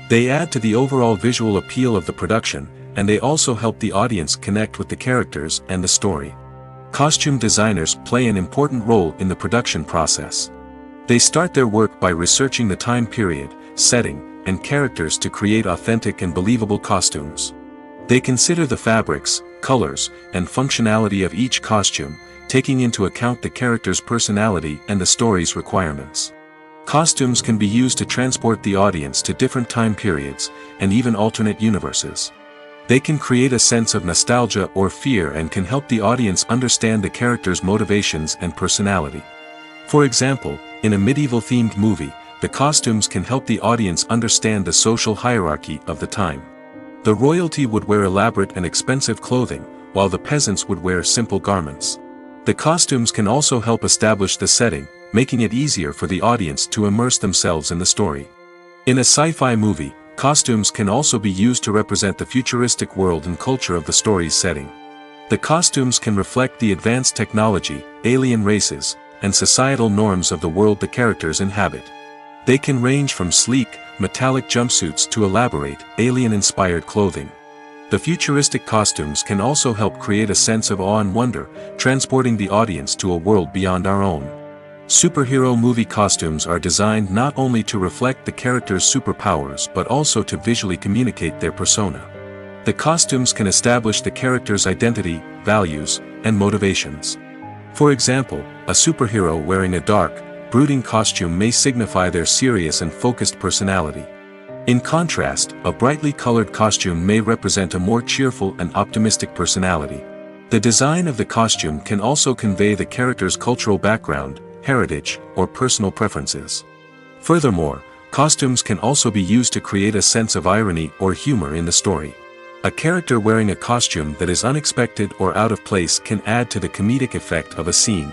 They add to the overall visual appeal of the production, and they also help the audience connect with the characters and the story. Costume designers play an important role in the production process. They start their work by researching the time period, setting, and characters to create authentic and believable costumes. They consider the fabrics, colors, and functionality of each costume, taking into account the character's personality and the story's requirements. Costumes can be used to transport the audience to different time periods, and even alternate universes. They can create a sense of nostalgia or fear and can help the audience understand the character's motivations and personality. For example, in a medieval-themed movie, the costumes can help the audience understand the social hierarchy of the time. The royalty would wear elaborate and expensive clothing, while the peasants would wear simple garments. The costumes can also help establish the setting, making it easier for the audience to immerse themselves in the story. In a sci-fi movie, costumes can also be used to represent the futuristic world and culture of the story's setting. The costumes can reflect the advanced technology, alien races, and societal norms of the world the characters inhabit. They can range from sleek, metallic jumpsuits to elaborate, alien-inspired clothing. The futuristic costumes can also help create a sense of awe and wonder, transporting the audience to a world beyond our own. Superhero movie costumes are designed not only to reflect the character's superpowers but also to visually communicate their persona. The costumes can establish the character's identity, values, and motivations. For example, a superhero wearing a dark, brooding costume may signify their serious and focused personality. In contrast, a brightly colored costume may represent a more cheerful and optimistic personality. The design of the costume can also convey the character's cultural background, heritage, or personal preferences. Furthermore, costumes can also be used to create a sense of irony or humor in the story. A character wearing a costume that is unexpected or out of place can add to the comedic effect of a scene.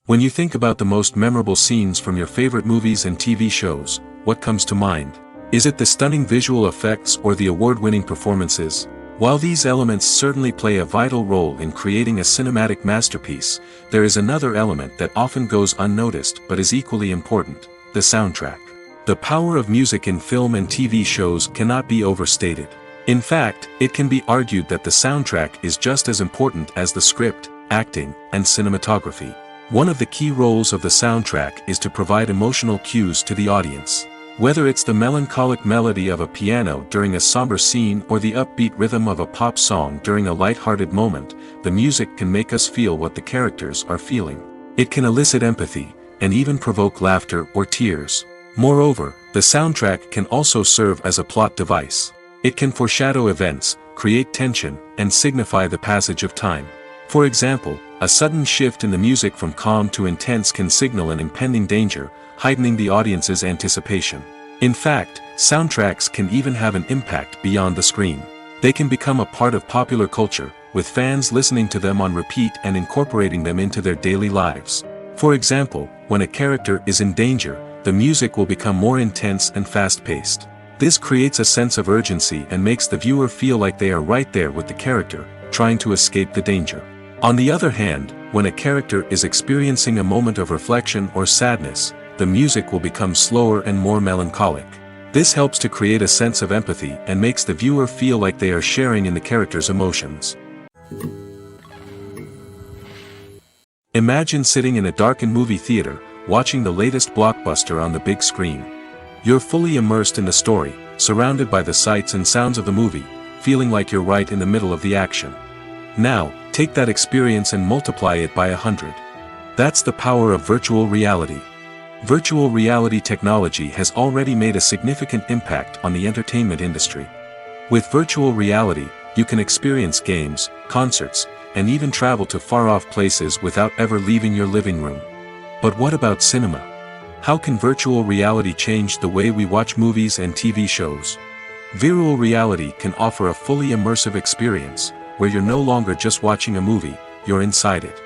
When you think about the most memorable scenes from your favorite movies and TV shows, what comes to mind? Is it the stunning visual effects or the award-winning performances? While these elements certainly play a vital role in creating a cinematic masterpiece, there is another element that often goes unnoticed but is equally important: the soundtrack. The power of music in film and TV shows cannot be overstated. In fact, it can be argued that the soundtrack is just as important as the script, acting, and cinematography. One of the key roles of the soundtrack is to provide emotional cues to the audience. Whether it's the melancholic melody of a piano during a somber scene or the upbeat rhythm of a pop song during a light-hearted moment, the music can make us feel what the characters are feeling. It can elicit empathy, and even provoke laughter or tears. Moreover, the soundtrack can also serve as a plot device. It can foreshadow events, create tension, and signify the passage of time. For example, a sudden shift in the music from calm to intense can signal an impending danger, heightening the audience's anticipation. In fact, soundtracks can even have an impact beyond the screen. They can become a part of popular culture, with fans listening to them on repeat and incorporating them into their daily lives. For example, when a character is in danger, the music will become more intense and fast-paced. This creates a sense of urgency and makes the viewer feel like they are right there with the character, trying to escape the danger. On the other hand, when a character is experiencing a moment of reflection or sadness, the music will become slower and more melancholic. This helps to create a sense of empathy and makes the viewer feel like they are sharing in the character's emotions. Imagine sitting in a darkened movie theater, watching the latest blockbuster on the big screen. You're fully immersed in the story, surrounded by the sights and sounds of the movie, feeling like you're right in the middle of the action. Now, take that experience and multiply it by 100. That's the power of virtual reality. Virtual reality technology has already made a significant impact on the entertainment industry. With virtual reality, you can experience games, concerts, and even travel to far-off places without ever leaving your living room. But what about cinema? How can virtual reality change the way we watch movies and TV shows? Virtual reality can offer a fully immersive experience, where you're no longer just watching a movie, you're inside it.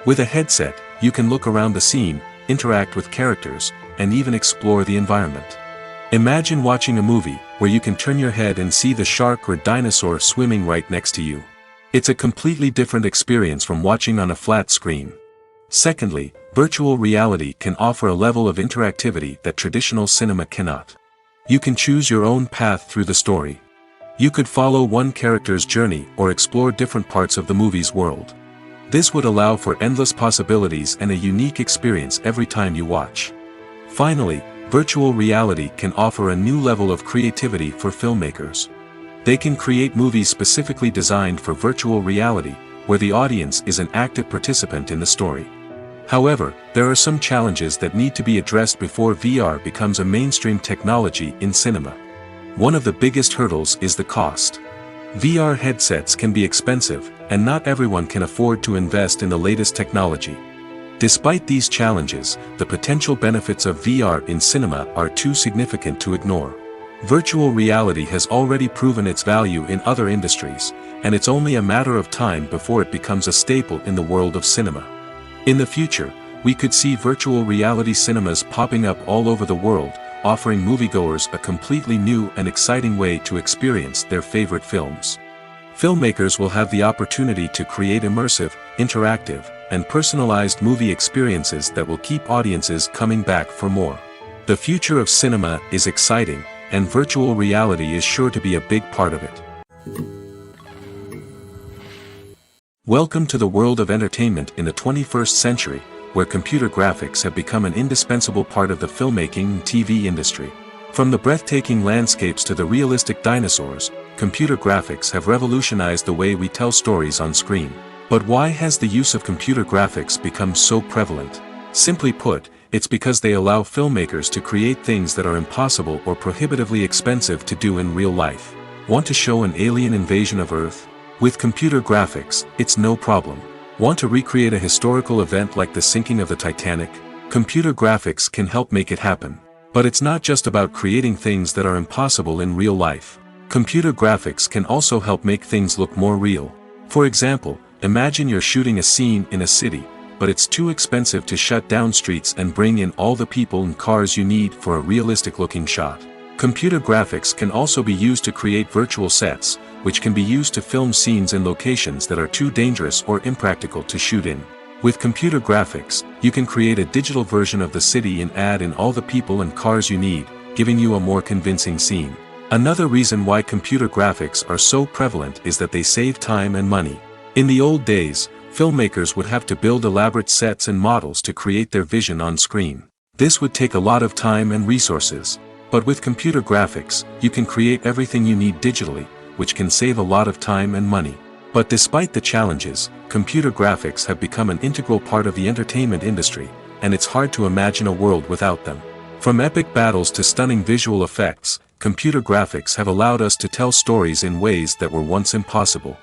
With a headset, you can look around the scene, interact with characters, and even explore the environment. Imagine watching a movie, where you can turn your head and see the shark or dinosaur swimming right next to you. It's a completely different experience from watching on a flat screen. Secondly, virtual reality can offer a level of interactivity that traditional cinema cannot. You can choose your own path through the story. You could follow one character's journey or explore different parts of the movie's world. This would allow for endless possibilities and a unique experience every time you watch. Finally, virtual reality can offer a new level of creativity for filmmakers. They can create movies specifically designed for virtual reality, where the audience is an active participant in the story. However, there are some challenges that need to be addressed before VR becomes a mainstream technology in cinema. One of the biggest hurdles is the cost. VR headsets can be expensive, and not everyone can afford to invest in the latest technology. Despite these challenges, the potential benefits of VR in cinema are too significant to ignore. Virtual reality has already proven its value in other industries, and it's only a matter of time before it becomes a staple in the world of cinema. In the future, we could see virtual reality cinemas popping up all over the world, offering moviegoers a completely new and exciting way to experience their favorite films. Filmmakers will have the opportunity to create immersive, interactive, and personalized movie experiences that will keep audiences coming back for more. The future of cinema is exciting, and virtual reality is sure to be a big part of it. Welcome to the world of entertainment in the 21st century, where computer graphics have become an indispensable part of the filmmaking and TV industry. From the breathtaking landscapes to the realistic dinosaurs, computer graphics have revolutionized the way we tell stories on screen. But why has the use of computer graphics become so prevalent? Simply put, it's because they allow filmmakers to create things that are impossible or prohibitively expensive to do in real life. Want to show an alien invasion of Earth? With computer graphics, it's no problem. Want to recreate a historical event like the sinking of the Titanic? Computer graphics can help make it happen. But it's not just about creating things that are impossible in real life. Computer graphics can also help make things look more real. For example, imagine you're shooting a scene in a city, but it's too expensive to shut down streets and bring in all the people and cars you need for a realistic-looking shot. Computer graphics can also be used to create virtual sets, which can be used to film scenes in locations that are too dangerous or impractical to shoot in. With computer graphics, you can create a digital version of the city and add in all the people and cars you need, giving you a more convincing scene. Another reason why computer graphics are so prevalent is that they save time and money. In the old days, filmmakers would have to build elaborate sets and models to create their vision on screen. This would take a lot of time and resources. But with computer graphics, you can create everything you need digitally, which can save a lot of time and money. But despite the challenges, computer graphics have become an integral part of the entertainment industry, and it's hard to imagine a world without them. From epic battles to stunning visual effects, computer graphics have allowed us to tell stories in ways that were once impossible.